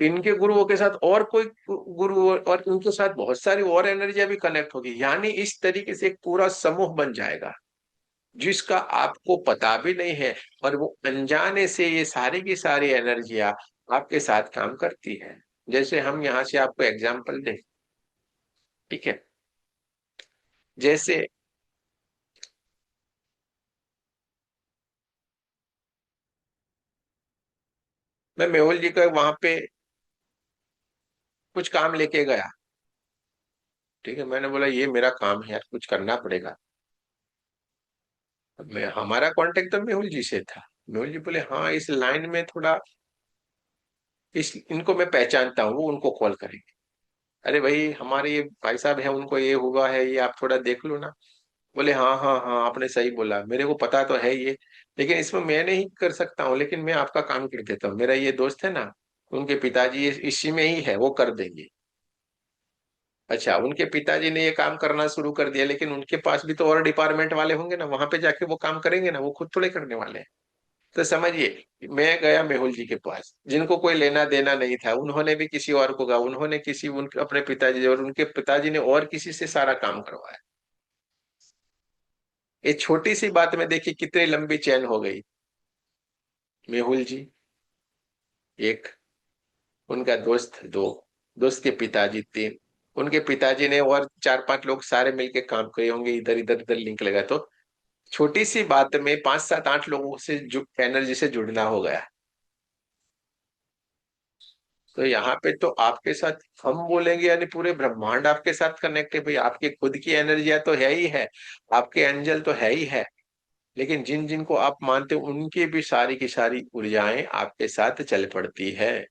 इनके गुरुओं के साथ और कोई गुरु, और उनके साथ बहुत सारी और एनर्जियां भी कनेक्ट होगी, यानी इस तरीके से एक पूरा समूह बन जाएगा जिसका आपको पता भी नहीं है। और वो अनजाने से ये सारी की सारी एनर्जियां आपके साथ काम करती है। जैसे हम यहाँ से आपको एग्जाम्पल दें, ठीक है। जैसे मैं मेहुल जी को वहां पे कुछ काम लेके गया, ठीक है। मैंने बोला ये मेरा काम है यार, कुछ करना पड़ेगा। मैं हमारा कांटेक्ट तो मेहुल जी से था। मेहुल जी बोले हाँ, इस लाइन में थोड़ा, इस इनको मैं पहचानता हूँ, वो उनको कॉल करेंगे। अरे भाई, हमारे ये भाई साहब है, उनको ये हुआ है, ये आप थोड़ा देख लो ना। बोले हाँ हाँ हाँ, आपने सही बोला, मेरे को पता तो है ये, लेकिन इसमें मैं नहीं कर सकता हूँ, लेकिन मैं आपका काम कर देता हूँ। मेरा ये दोस्त है ना, उनके पिताजी इसी में ही है, वो कर देंगे। अच्छा, उनके पिताजी ने ये काम करना शुरू कर दिया, लेकिन उनके पास भी तो और डिपार्टमेंट वाले होंगे ना, वहां पे जाके वो काम करेंगे ना, वो खुद थोड़े करने वाले हैं। तो समझिए, मैं गया मेहुल जी के पास, जिनको कोई लेना देना नहीं था, उन्होंने भी किसी और को कहा, उन्होंने किसी उनके अपने पिताजी, और उनके पिताजी ने और किसी से सारा काम करवाया। ये छोटी सी बात में देखिए कितनी लंबी चैन हो गई। मेहुल जी एक, उनका दोस्त दो, दोस्त के पिताजी तीन, उनके पिताजी ने और 4-5 लोग सारे मिलके काम करे होंगे, इधर इधर इधर लिंक लगा, तो छोटी सी बात में 5-7-8 लोगों से एनर्जी से जुड़ना हो गया। तो यहाँ पे तो आपके साथ हम बोलेंगे यानी पूरे ब्रह्मांड आपके साथ कनेक्ट है भाई। आपकी खुद की एनर्जियां तो है ही है, आपके एंजल तो है ही है, लेकिन जिन जिन को आप मानते हो उनकी भी सारी की सारी ऊर्जाएं आपके साथ चल पड़ती है।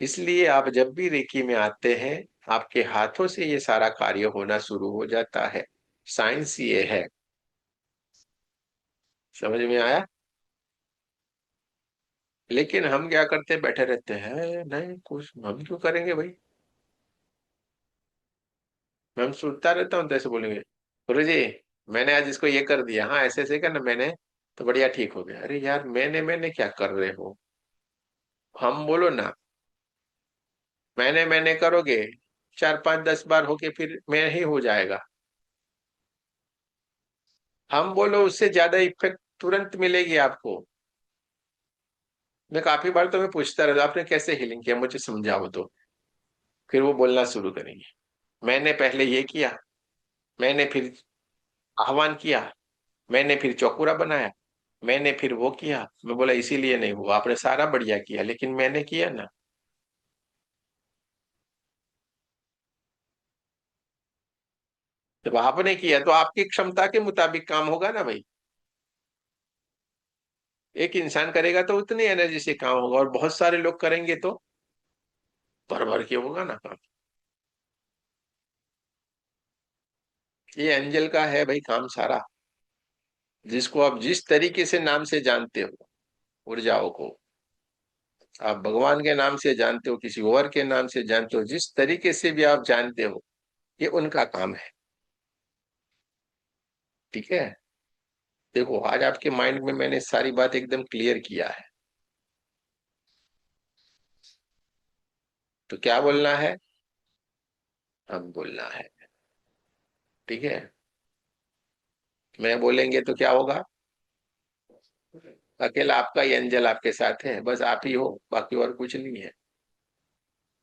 इसलिए आप जब भी रेकी में आते हैं, आपके हाथों से ये सारा कार्य होना शुरू हो जाता है। साइंस ये है। समझ में आया? लेकिन हम क्या करते हैं, बैठे रहते हैं, नहीं कुछ हम क्यों करेंगे भाई। मैं सुनता रहता हूँ, तो ऐसे बोलेंगे गुरु जी, मैंने आज इसको ये कर दिया, हाँ ऐसे ऐसे करना मैंने, तो बढ़िया ठीक हो गया। अरे यार, मैंने क्या कर रहे हो? हम बोलो ना, मैंने करोगे, 4-5-10 बार होके फिर मैं ही हो जाएगा। हम बोलो, उससे ज्यादा इफेक्ट तुरंत मिलेगी आपको। मैं काफी बार तो मैं पूछता रहता, आपने कैसे हीलिंग किया, मुझे समझाओ तो। फिर वो बोलना शुरू करेंगे, मैंने पहले ये किया, मैंने फिर आह्वान किया, मैंने फिर चौकुरा बनाया, मैंने फिर वो किया। मैं बोला इसीलिए नहीं हुआ, आपने सारा बढ़िया किया, लेकिन मैंने किया ना। जब आपने किया तो आपकी क्षमता के मुताबिक काम होगा ना भाई। एक इंसान करेगा तो उतनी एनर्जी से काम होगा, और बहुत सारे लोग करेंगे तो भर भर के होगा ना काम। ये एंजल का है भाई काम सारा। जिसको आप जिस तरीके से नाम से जानते हो ऊर्जाओं को, आप भगवान के नाम से जानते हो, किसी और के नाम से जानते हो, जिस तरीके से भी आप जानते हो, ये उनका काम है। ठीक है। देखो, आज आपके माइंड में मैंने सारी बात एकदम क्लियर किया है। तो क्या बोलना है? हम बोलना है। ठीक है। मैं बोलेंगे तो क्या होगा? अकेला आपका ही एंजल आपके साथ है, बस आप ही हो, बाकी और कुछ नहीं है।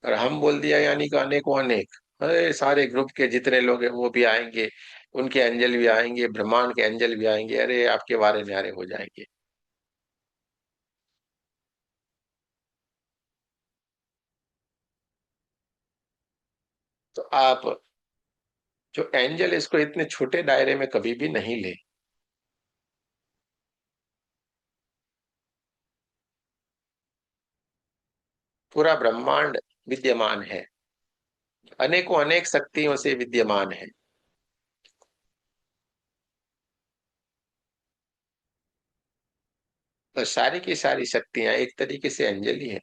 और हम बोल दिया यानी कि अनेकों अनेक, अरे सारे ग्रुप के जितने लोग हैं वो भी आएंगे, उनके एंजल भी आएंगे, ब्रह्मांड के एंजल भी आएंगे, अरे आपके वारे न्यारे हो जाएंगे। तो आप जो एंजल इसको इतने छोटे दायरे में कभी भी नहीं ले। पूरा ब्रह्मांड विद्यमान है, अनेकों अनेक शक्तियों से विद्यमान है। तो सारी की सारी शक्तियां एक तरीके से एंजल ही है।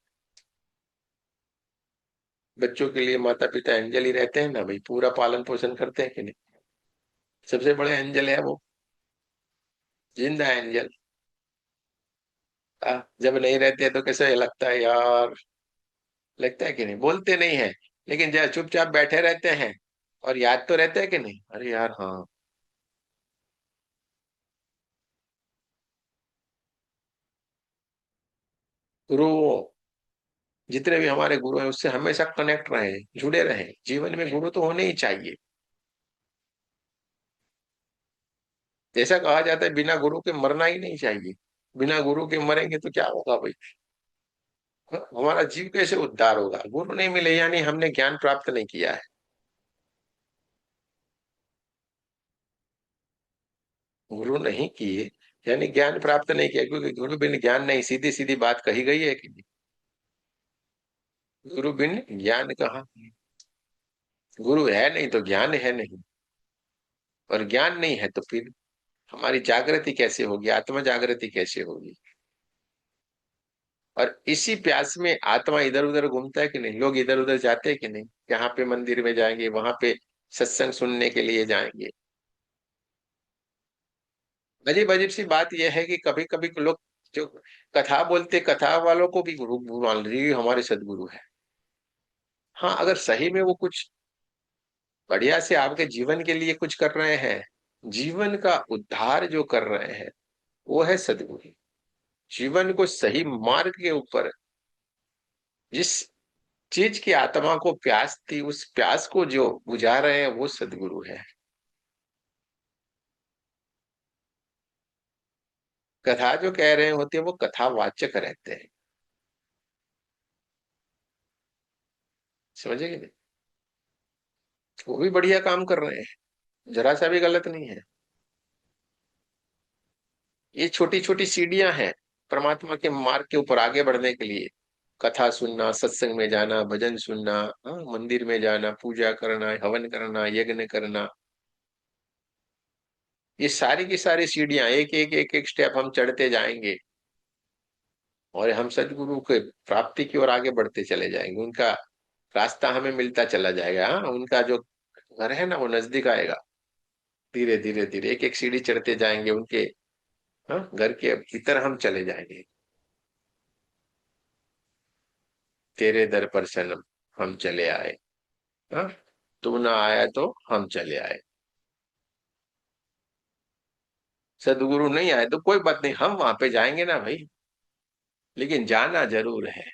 बच्चों के लिए माता पिता एंजल ही रहते हैं ना भाई, पूरा पालन पोषण करते हैं कि नहीं। सबसे बड़े एंजल है वो, जिंदा एंजल। जब नहीं रहते तो कैसे लगता है यार, लगता है कि नहीं, बोलते नहीं है लेकिन जब चुपचाप बैठे रहते हैं और याद तो रहता है कि नहीं, अरे यार हाँ। गुरु, जितने भी हमारे गुरु हैं उससे हमेशा कनेक्ट रहे, जुड़े रहे। जीवन में गुरु तो होने ही चाहिए। जैसा कहा जाता है बिना गुरु के मरना ही नहीं चाहिए। बिना गुरु के मरेंगे तो क्या होगा भाई। हमारा जीव कैसे उद्धार होगा, गुरु नहीं मिले यानी हमने ज्ञान प्राप्त नहीं किया है। गुरु नहीं किए यानी ज्ञान प्राप्त नहीं किया, क्योंकि गुरु बिन ज्ञान नहीं, सीधी सीधी बात कही गई है कि नहीं। गुरु बिन ज्ञान कहाँ। गुरु है नहीं तो ज्ञान है नहीं, और ज्ञान नहीं है तो फिर हमारी जागृति कैसे होगी, आत्मा जागृति कैसे होगी। और इसी प्यास में आत्मा इधर उधर घूमता है कि नहीं, लोग इधर उधर जाते हैं कि नहीं, यहाँ पे मंदिर में जाएंगे, वहां पे सत्संग सुनने के लिए जाएंगे। अजीब अजीब सी बात यह है कि कभी कभी लोग जो कथा बोलते, कथा वालों को भी गुरु मान रही हमारे सदगुरु है। हाँ, अगर सही में वो कुछ बढ़िया से आपके जीवन के लिए कुछ कर रहे हैं, जीवन का उद्धार जो कर रहे हैं, वो है सदगुरु। जीवन को सही मार्ग के ऊपर, जिस चीज की आत्मा को प्यास थी उस प्यास को जो बुझा रहे हैं वो सदगुरु है। कथा जो कह रहे होते हैं वो कथावाचक रहते हैं। समझे कि नहीं। वो भी बढ़िया काम कर रहे हैं, जरा सा भी गलत नहीं है। ये छोटी छोटी सीढ़ियां हैं परमात्मा के मार्ग के ऊपर आगे बढ़ने के लिए। कथा सुनना, सत्संग में जाना, भजन सुनना, मंदिर में जाना, पूजा करना, हवन करना, यज्ञ करना, ये सारी की सारी सीढ़ियां एक एक एक एक स्टेप हम चढ़ते जाएंगे और हम सदगुरु के प्राप्ति की ओर आगे बढ़ते चले जाएंगे। उनका रास्ता हमें मिलता चला जाएगा। उनका जो घर है ना वो नजदीक आएगा। धीरे धीरे धीरे एक एक सीढ़ी चढ़ते जाएंगे उनके। घर के भीतर हम चले जाएंगे। तेरे दर पर सनम हम चले आए। हाँ, तू ना आया तो हम चले आए। सदगुरु नहीं आए तो कोई बात नहीं, हम वहां पे जाएंगे ना भाई, लेकिन जाना जरूर है।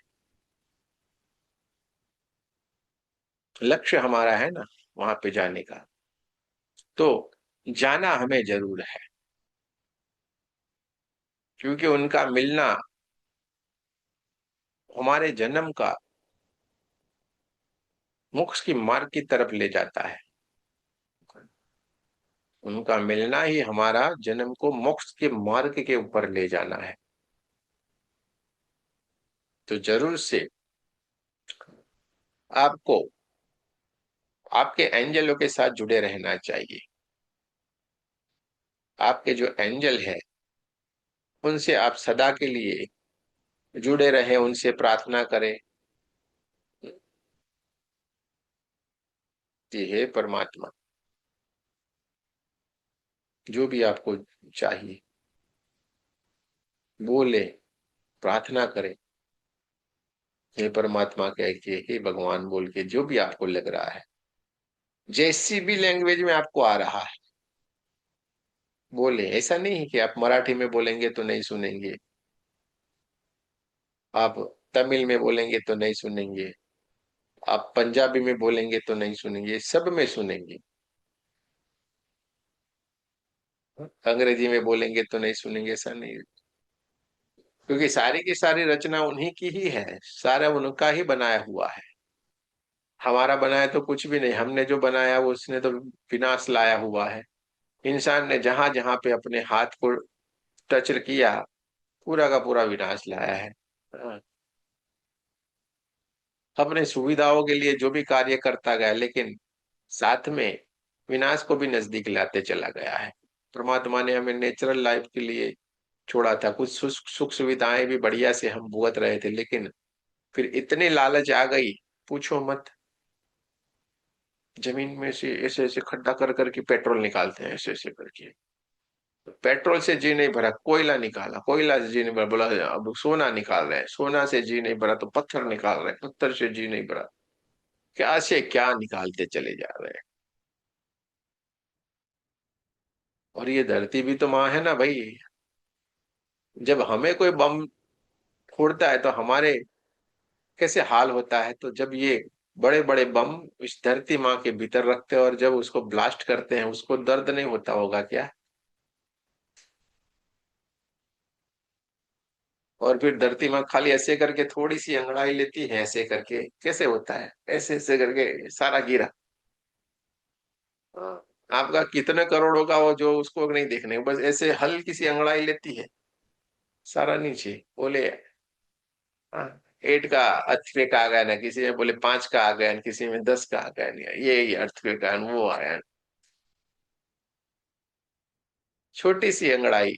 लक्ष्य हमारा है ना वहां पे जाने का, तो जाना हमें जरूर है। क्योंकि उनका मिलना हमारे जन्म का मोक्ष की मार्ग की तरफ ले जाता है। उनका मिलना ही हमारा जन्म को मोक्ष के मार्ग के ऊपर ले जाना है। तो जरूर से आपको आपके एंजलों के साथ जुड़े रहना चाहिए। आपके जो एंजल है उनसे आप सदा के लिए जुड़े रहे, उनसे प्रार्थना करें कि हे परमात्मा, जो भी आपको चाहिए बोले, प्रार्थना करें। हे परमात्मा कह के, हे भगवान बोल के, जो भी आपको लग रहा है, जैसी भी लैंग्वेज में आपको आ रहा है बोले। ऐसा नहीं है कि आप मराठी में बोलेंगे तो नहीं सुनेंगे, आप तमिल में बोलेंगे तो नहीं सुनेंगे, आप पंजाबी में बोलेंगे तो नहीं सुनेंगे, सब में सुनेंगे। अंग्रेजी में बोलेंगे तो नहीं सुनेंगे, ऐसा नहीं है। क्योंकि सारी की सारी रचना उन्हीं की ही है, सारा उनका ही बनाया हुआ है। हमारा बनाया तो कुछ भी नहीं, हमने जो बनाया वो उसने तो विनाश लाया हुआ है। इंसान ने जहां जहां पे अपने हाथ को टच किया, पूरा का पूरा विनाश लाया है। हाँ, अपने सुविधाओं के लिए जो भी कार्य करता गया, लेकिन साथ में विनाश को भी नजदीक लाते चला गया है। परमात्मा ने हमें नेचुरल लाइफ के लिए छोड़ा था, कुछ सुख सुख सुविधाएं भी बढ़िया से हम भुगत रहे थे, लेकिन फिर इतनी लालच आ गई, पूछो मत। जमीन में से ऐसे ऐसे खड्डा कर करके पेट्रोल निकालते हैं, ऐसे ऐसे करके। पेट्रोल से जी नहीं भरा, कोयला निकाला, कोयला से जी नहीं भरा, बोला अब सोना निकाल रहे हैं, सोना से जी नहीं भरा तो पत्थर निकाल रहे हैं, पत्थर से जी नहीं भरा, क्या से क्या निकालते चले जा रहे हैं। और ये धरती भी तो माँ है ना भाई। जब हमें कोई बम फोड़ता है तो हमारे कैसे हाल होता है, तो जब ये बड़े बड़े बम इस धरती माँ के भीतर रखते हैं और जब उसको ब्लास्ट करते हैं, उसको दर्द नहीं होता होगा क्या। और फिर धरती माँ खाली ऐसे करके थोड़ी सी अंगड़ाई लेती है, ऐसे करके कैसे होता है, ऐसे ऐसे करके सारा गिरा। हाँ, आपका कितने करोड़ों का हो जो उसको नहीं देखने, बस ऐसे हल्की सी अंगड़ाई लेती है, सारा नीचे। बोले हाँ, 8 का अर्थक्वेक आ गया ना, किसी में बोले 5 का आ गया, किसी में 10 का आ गया, नहीं ये अर्थक्वेक आया वो आया। छोटी सी अंगड़ाई,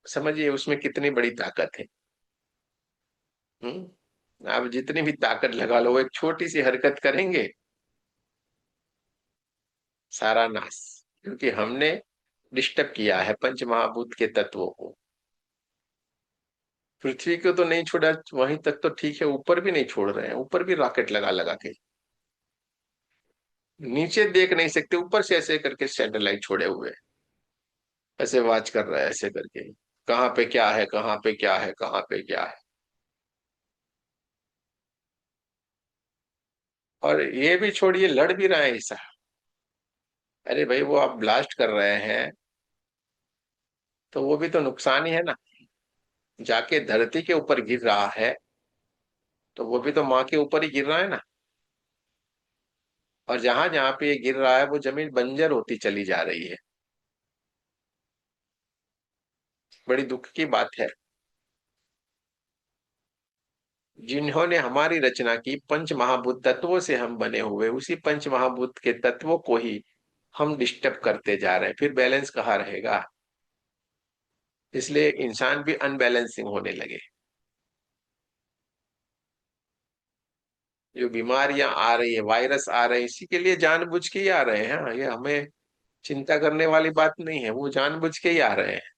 समझिए उसमें कितनी बड़ी ताकत है। आप जितनी भी ताकत लगा लो, वो एक छोटी सी हरकत करेंगे, सारा नाश। क्योंकि हमने डिस्टर्ब किया है पंच महाभूत के तत्वों को। पृथ्वी को तो नहीं छोड़ा, वहीं तक तो ठीक है, ऊपर भी नहीं छोड़ रहे हैं, ऊपर भी रॉकेट लगा लगा के। नीचे देख नहीं सकते, ऊपर से ऐसे करके सैटेलाइट छोड़े हुए हैं। ऐसे वॉच कर रहा है ऐसे करके, कहाँ पे क्या है, कहाँ पे क्या है, कहाँ पे क्या है। और ये भी छोड़िए, लड़ भी रहे हैं ऐसा। अरे भाई वो आप ब्लास्ट कर रहे हैं तो वो भी तो नुकसान ही है ना। जाके धरती के ऊपर गिर रहा है तो वो भी तो माँ के ऊपर ही गिर रहा है ना। और जहां जहां पे ये गिर रहा है वो जमीन बंजर होती चली जा रही है। बड़ी दुख की बात है। जिन्होंने हमारी रचना की, पंच महाभूत तत्वों से हम बने हुए, उसी पंच महाभूत के तत्वों को ही हम डिस्टर्ब करते जा रहे हैं, फिर बैलेंस कहाँ रहेगा। इसलिए इंसान भी अनबैलेंसिंग होने लगे। जो बीमारियां आ रही है, वायरस आ रहे हैं, इसी के लिए जानबूझ के ही आ रहे हैं। हाँ, ये हमें चिंता करने वाली बात नहीं है, वो जानबूझ के ही आ रहे हैं।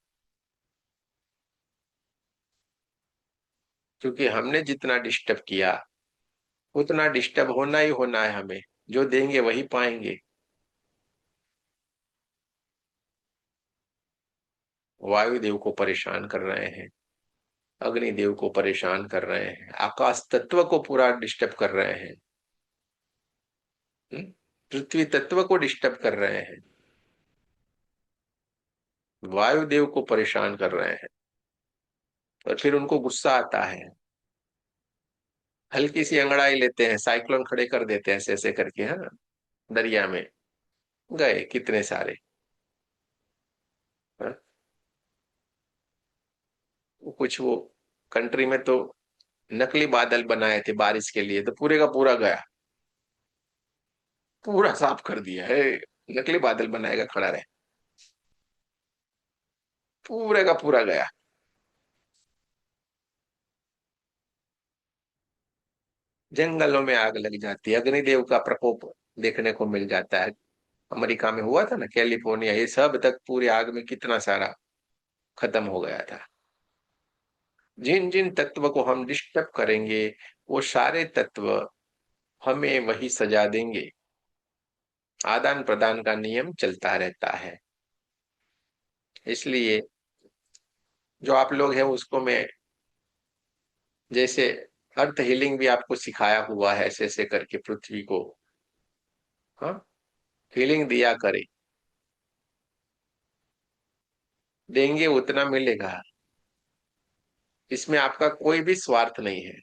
क्योंकि हमने जितना डिस्टर्ब किया, उतना डिस्टर्ब होना ही होना है हमें। जो देंगे वही पाएंगे। वायुदेव को परेशान कर रहे हैं, अग्निदेव को परेशान कर रहे हैं, आकाश तत्व को पूरा डिस्टर्ब कर रहे हैं। हम्म? पृथ्वी तत्व को डिस्टर्ब कर रहे हैं, वायुदेव को परेशान कर रहे हैं। और फिर उनको गुस्सा आता है, हल्की सी अंगड़ाई लेते हैं, साइक्लोन खड़े कर देते हैं ऐसे ऐसे करके। हाँ, दरिया में गए कितने सारे। हाँ? कुछ वो कंट्री में तो नकली बादल बनाए थे बारिश के लिए, तो पूरे का पूरा गया, पूरा साफ कर दिया है। नकली बादल बनाएगा खड़ा रहे, पूरे का पूरा गया। जंगलों में आग लग जाती है, अग्निदेव का प्रकोप देखने को मिल जाता है। अमेरिका में हुआ था ना, कैलिफोर्निया, ये सब तक पूरी आग में कितना सारा खत्म हो गया था। जिन जिन तत्व को हम डिस्टर्ब करेंगे, वो सारे तत्व हमें वही सजा देंगे। आदान प्रदान का नियम चलता रहता है। इसलिए जो आप लोग हैं उसको मैं, जैसे अर्थ हीलिंग भी आपको सिखाया हुआ है, ऐसे ऐसे करके पृथ्वी को, हाँ, हीलिंग दिया करे। देंगे उतना मिलेगा, इसमें आपका कोई भी स्वार्थ नहीं है।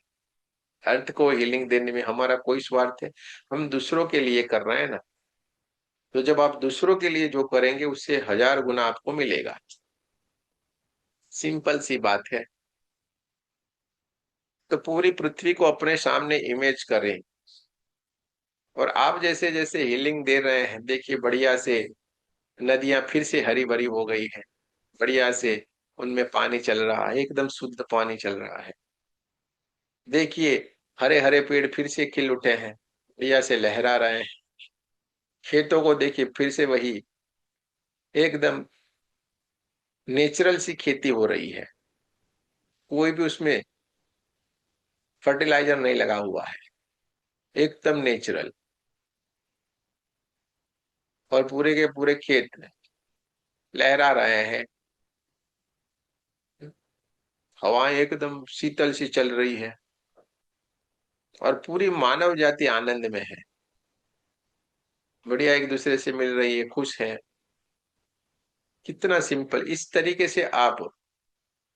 अर्थ को हीलिंग देने में हमारा कोई स्वार्थ है? हम दूसरों के लिए कर रहे हैं ना। तो जब आप दूसरों के लिए जो करेंगे उससे 1000 गुना आपको मिलेगा। सिंपल सी बात है। तो पूरी पृथ्वी को अपने सामने इमेज करें, और आप जैसे जैसे हीलिंग दे रहे हैं, देखिए बढ़िया से नदियां फिर से हरी भरी हो गई है। बढ़िया से उनमें पानी चल रहा है, एकदम शुद्ध पानी चल रहा है। देखिए हरे हरे पेड़ फिर से खिल उठे हैं, बढ़िया से लहरा रहे हैं। खेतों को देखिए फिर से वही एकदम नेचुरल सी खेती हो रही है। कोई भी उसमें फर्टिलाइजर नहीं लगा हुआ है, एकदम नेचुरल। और पूरे के पूरे खेत लहरा रहे हैं, हवाएं एकदम शीतल सी चल रही है, और पूरी मानव जाति आनंद में है। बढ़िया एक दूसरे से मिल रही है, खुश है। कितना सिंपल। इस तरीके से आप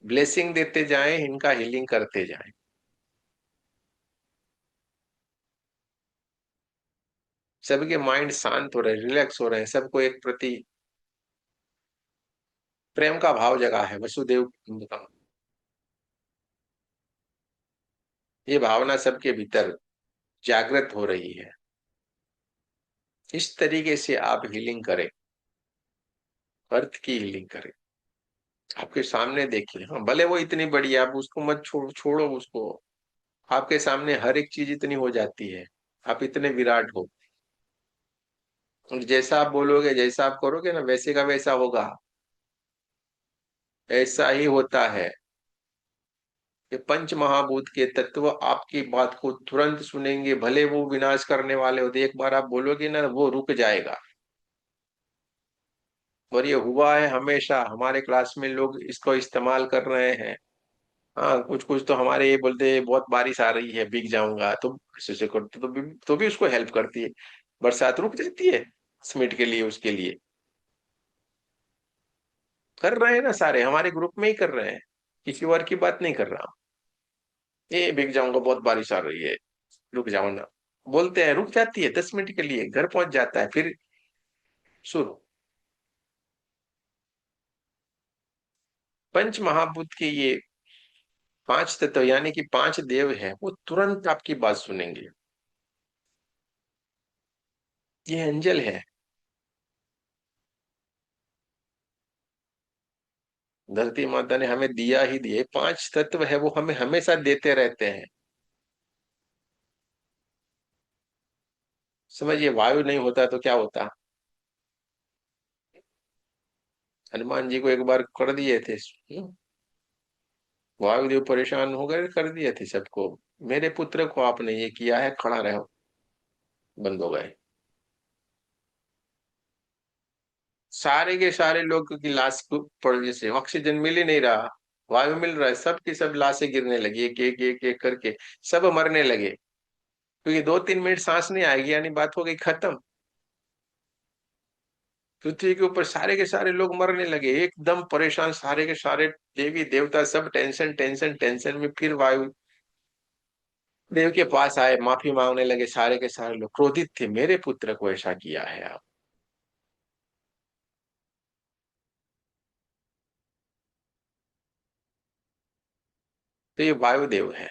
ब्लेसिंग देते जाएं, इनका हीलिंग करते जाएं। सबके माइंड शांत हो रहे, रिलैक्स हो रहे हैं, सबको एक प्रति प्रेम का भाव जगा है, वसुदेव कुटुंबकम। ये भावना सबके भीतर जागृत हो रही है। इस तरीके से आप हीलिंग करें, अर्थ की हीलिंग करें। आपके सामने देखिए, हाँ भले वो इतनी बड़ी है, आप उसको मत छोड़ो उसको। आपके सामने हर एक चीज इतनी हो जाती है, आप इतने विराट हो। और जैसा आप बोलोगे, जैसा आप करोगे ना, वैसे का वैसा होगा। ऐसा ही होता है। ये पंच महाभूत के तत्व आपकी बात को तुरंत सुनेंगे, भले वो विनाश करने वाले होते, एक बार आप बोलोगे ना, वो रुक जाएगा। और ये हुआ है हमेशा, हमारे क्लास में लोग इसको इस्तेमाल कर रहे हैं। हाँ कुछ कुछ तो हमारे ये बोलते हैं बहुत बारिश आ रही है, भीग जाऊंगा, तो ऐसे करते तो भी उसको हेल्प करती है। बरसात रुक जाती है 10 मिनट के लिए उसके लिए। कर रहे हैं ना, सारे हमारे ग्रुप में ही कर रहे हैं। किसी और की बात नहीं कर रहा हूँ। ये भीग जाऊंगा, बहुत बारिश आ रही है, रुक जाओ ना। बोलते हैं, रुक जाती है 10 मिनट के लिए, घर पहुंच जाता है, फिर शुरू। पंच महाभूत के ये 5 तत्व यानी कि 5 देव हैं, वो तुरंत आपकी बात सुनेंगे। ये एंजल है। धरती माता ने हमें दिया ही दिए, 5 तत्व है, वो हमें हमेशा देते रहते हैं। समझिए, वायु नहीं होता तो क्या होता। हनुमान जी को एक बार कर दिए थे, वायुदेव परेशान हो गए, कर दिए थे सबको। मेरे पुत्र को आपने ये किया है, खड़ा रहो। बंद हो गए। सारे के सारे लोग की लाश को पड़ने से ऑक्सीजन मिल ही नहीं रहा, वायु मिल रहा है, सबकी सब लाशें गिरने लगी, एक एक एक एक करके सब मरने लगे। क्योंकि 2-3 मिनट सांस नहीं आएगी, यानी बात हो गई खत्म। पृथ्वी के ऊपर सारे के सारे लोग मरने लगे, एकदम परेशान सारे के सारे। देवी देवता सब टेंशन टेंशन टेंशन में, फिर वायु देव के पास आए, माफी मांगने लगे। सारे के सारे लोग क्रोधित थे, मेरे पुत्र को ऐसा किया है आप। तो ये वायुदेव है।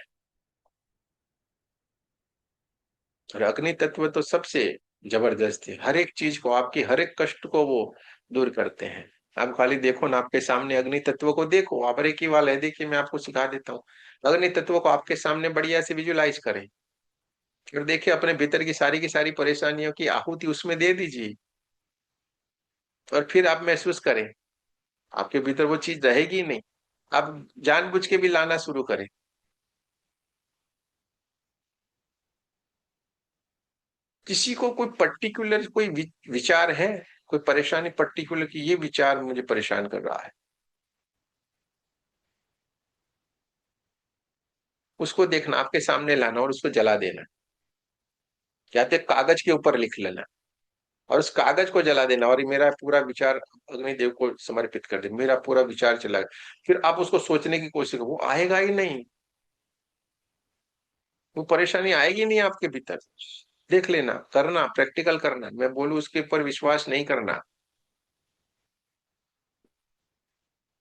और अग्नि तत्व तो सबसे जबरदस्त है, हर एक चीज को, आपकी हर एक कष्ट को वो दूर करते हैं। आप खाली देखो ना, आपके सामने अग्नि तत्व को देखो, आप अरे की वाला है, देखिए मैं आपको सिखा देता हूँ। अग्नि तत्व को आपके सामने बढ़िया से विजुलाइज करें, और देखिए अपने भीतर की सारी परेशानियों की आहुति उसमें दे दीजिए। और फिर आप महसूस करें, आपके भीतर वो चीज रहेगी ही नहीं। आप जानबूझ के भी लाना शुरू करें। किसी को कोई पर्टिकुलर कोई विचार है, कोई परेशानी पर्टिकुलर की, ये विचार मुझे परेशान कर रहा है, उसको देखना, आपके सामने लाना और उसको जला देना। या तो कागज के ऊपर लिख लेना और उस कागज को जला देना, और ये मेरा पूरा विचार अग्निदेव को समर्पित कर दे, मेरा पूरा विचार चला गया। फिर आप उसको सोचने की कोशिश करो, वो आएगा ही नहीं। वो परेशानी आएगी नहीं आपके भीतर। देख लेना, करना, प्रैक्टिकल करना, मैं बोलूं उसके ऊपर विश्वास नहीं करना।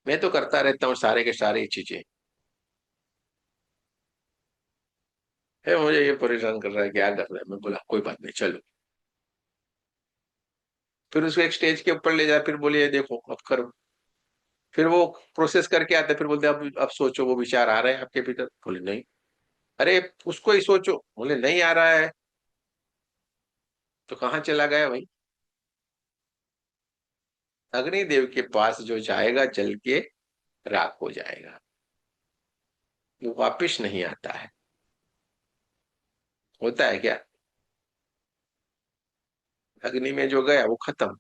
मैं तो करता रहता हूँ सारे के सारे चीजें। है मुझे ये परेशान कर रहा है, क्या कर रहा है, मैं बोला कोई बात नहीं चलो। फिर उसको एक स्टेज के ऊपर ले जाए, फिर बोलिए देखो अब करो। फिर वो प्रोसेस करके आते, फिर बोलते अब सोचो, वो विचार आ रहे हैं आपके भीतर, बोले नहीं। अरे उसको ही सोचो, बोले नहीं आ रहा है। तो कहाँ चला गया भाई? अग्निदेव के पास जो जाएगा जल के राख हो जाएगा, वो वापिस नहीं आता है। होता है क्या? अग्नि में जो गया वो खत्म।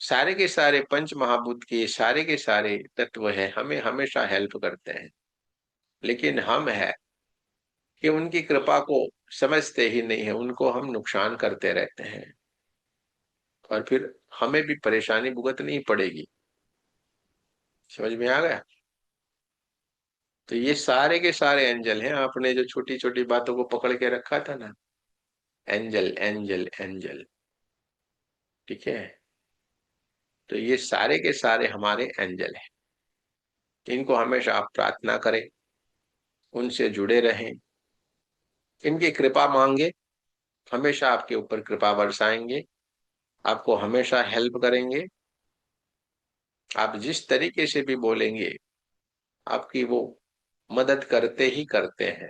सारे के सारे पंच महाभूत के सारे के सारे तत्व है, हमें हमेशा हेल्प करते हैं। लेकिन हम है कि उनकी कृपा को समझते ही नहीं है, उनको हम नुकसान करते रहते हैं। और फिर हमें भी परेशानी भुगतनी पड़ेगी। समझ में आ गया? तो ये सारे के सारे एंजल हैं, आपने जो छोटी छोटी बातों को पकड़ के रखा था ना, एंजल एंजल एंजल। ठीक है? तो ये सारे के सारे हमारे एंजल हैं। इनको हमेशा आप प्रार्थना करें, उनसे जुड़े रहें, इनकी कृपा मांगे, हमेशा आपके ऊपर कृपा बरसाएंगे, आपको हमेशा हेल्प करेंगे। आप जिस तरीके से भी बोलेंगे, आपकी वो मदद करते ही करते हैं।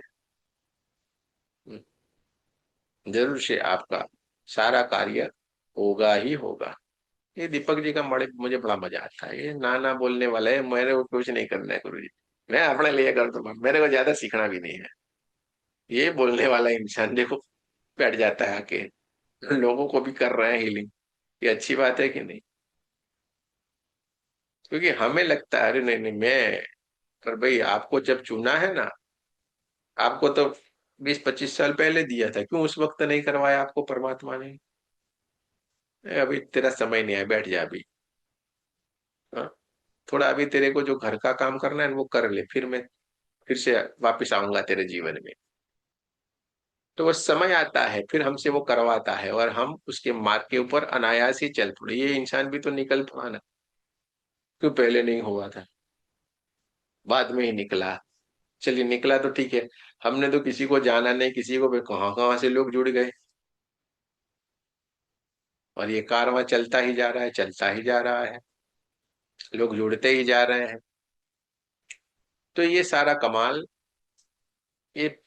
जरूर से आपका सारा कार्य होगा ही होगा। ये दीपक जी का बड़े मुझे बड़ा मजा आता है, ये ना ना बोलने वाला है, मेरे को कुछ नहीं करना है गुरु जी, मैं अपने लिए कर दूंगा, मेरे को ज्यादा सीखना भी नहीं है। ये बोलने वाला इंसान देखो बैठ जाता है आके, लोगों को भी कर रहे हैं हीलिंग। ये अच्छी बात है कि नहीं? क्योंकि हमें लगता है अरे नहीं नहीं मैं, पर भाई आपको जब चुना है ना, आपको तो 20-25 साल पहले दिया था, क्यों उस वक्त नहीं करवाया आपको परमात्मा ने? अभी तेरा समय नहीं है, बैठ जा अभी। हाँ? थोड़ा अभी तेरे को जो घर का काम करना है वो कर ले, फिर मैं फिर से वापस आऊंगा तेरे जीवन में। तो वो समय आता है, फिर हमसे वो करवाता है, और हम उसके मार्ग के ऊपर अनायास ही चल पड़े। ये इंसान भी तो निकल पड़ा ना, क्यों पहले नहीं हुआ था, बाद में ही निकला। चलिए निकला तो ठीक है, हमने तो किसी को जाना नहीं, किसी को भी कहाँ कहाँ से लोग जुड़ गए, और ये कारवां चलता ही जा रहा है, चलता ही जा रहा है, लोग जुड़ते ही जा रहे हैं। तो ये सारा कमाल, ये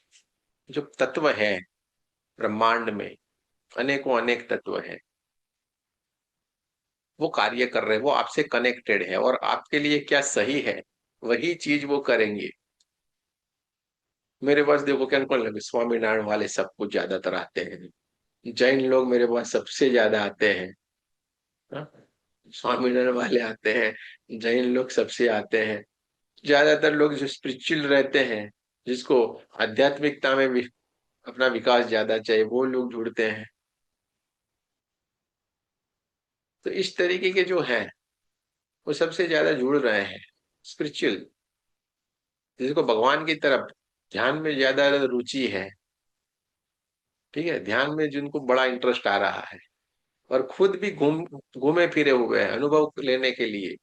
जो तत्व है ब्रह्मांड में, अनेकों अनेक तत्व है, वो कार्य कर रहे हैं, वो आपसे कनेक्टेड है, और आपके लिए क्या सही है वही चीज वो करेंगे। मेरे पास देखो क्या कौन लगे, स्वामी नारायण वाले सब कुछ ज्यादातर आते हैं, जैन लोग मेरे पास सबसे ज्यादा आते हैं। हाँ? स्वामी नारायण वाले आते हैं, जैन लोग सबसे आते हैं। ज्यादातर लोग जो स्पिरिचुअल रहते हैं, जिसको आध्यात्मिकता में भी अपना विकास ज्यादा चाहिए, वो लोग जुड़ते हैं। तो इस तरीके के जो हैं, वो सबसे ज्यादा जुड़ रहे हैं स्पिरिचुअल, जिसको भगवान की तरफ ध्यान में ज्यादा रुचि है। ठीक है? ध्यान में जिनको बड़ा इंटरेस्ट आ रहा है, और खुद भी घूमे फिरे हुए हैं अनुभव लेने के लिए,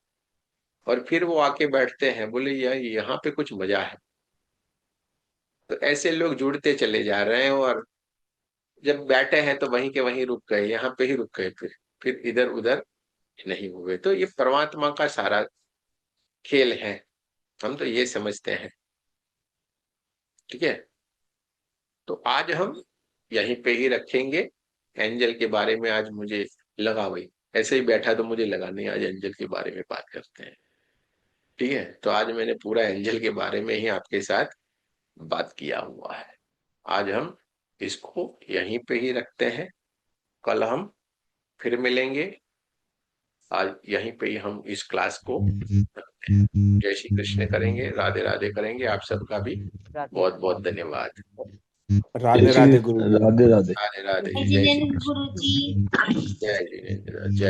और फिर वो आके बैठते हैं, बोले यार यहाँ पे कुछ मजा है। तो ऐसे लोग जुड़ते चले जा रहे हैं, और जब बैठे हैं तो वहीं के वहीं रुक गए, यहाँ पे ही रुक गए, फिर इधर उधर नहीं हुए। तो ये परमात्मा का सारा खेल है, हम तो ये समझते हैं। ठीक है? तो आज हम यहीं पे ही रखेंगे। एंजल के बारे में आज मुझे लगा, भाई ऐसे ही बैठा तो मुझे लगा नहीं, आज एंजल के बारे में बात करते हैं। ठीक है? तो आज मैंने पूरा एंजल के बारे में ही आपके साथ बात किया हुआ है। आज हम इसको यहीं पे ही रखते हैं, कल हम फिर मिलेंगे। आज यहीं पे ही हम इस क्लास को रखते हैं। जय श्री कृष्ण करेंगे, राधे राधे करेंगे, आप सबका भी राधे बहुत राधे। बहुत धन्यवाद। जय राधे श्री राधे गुरु जी। राधे राधे। राधे राधे, जय जय श्री जिनेन्द्र कृष्ण। गुरु जी। जय जिनेन्द्र, जय।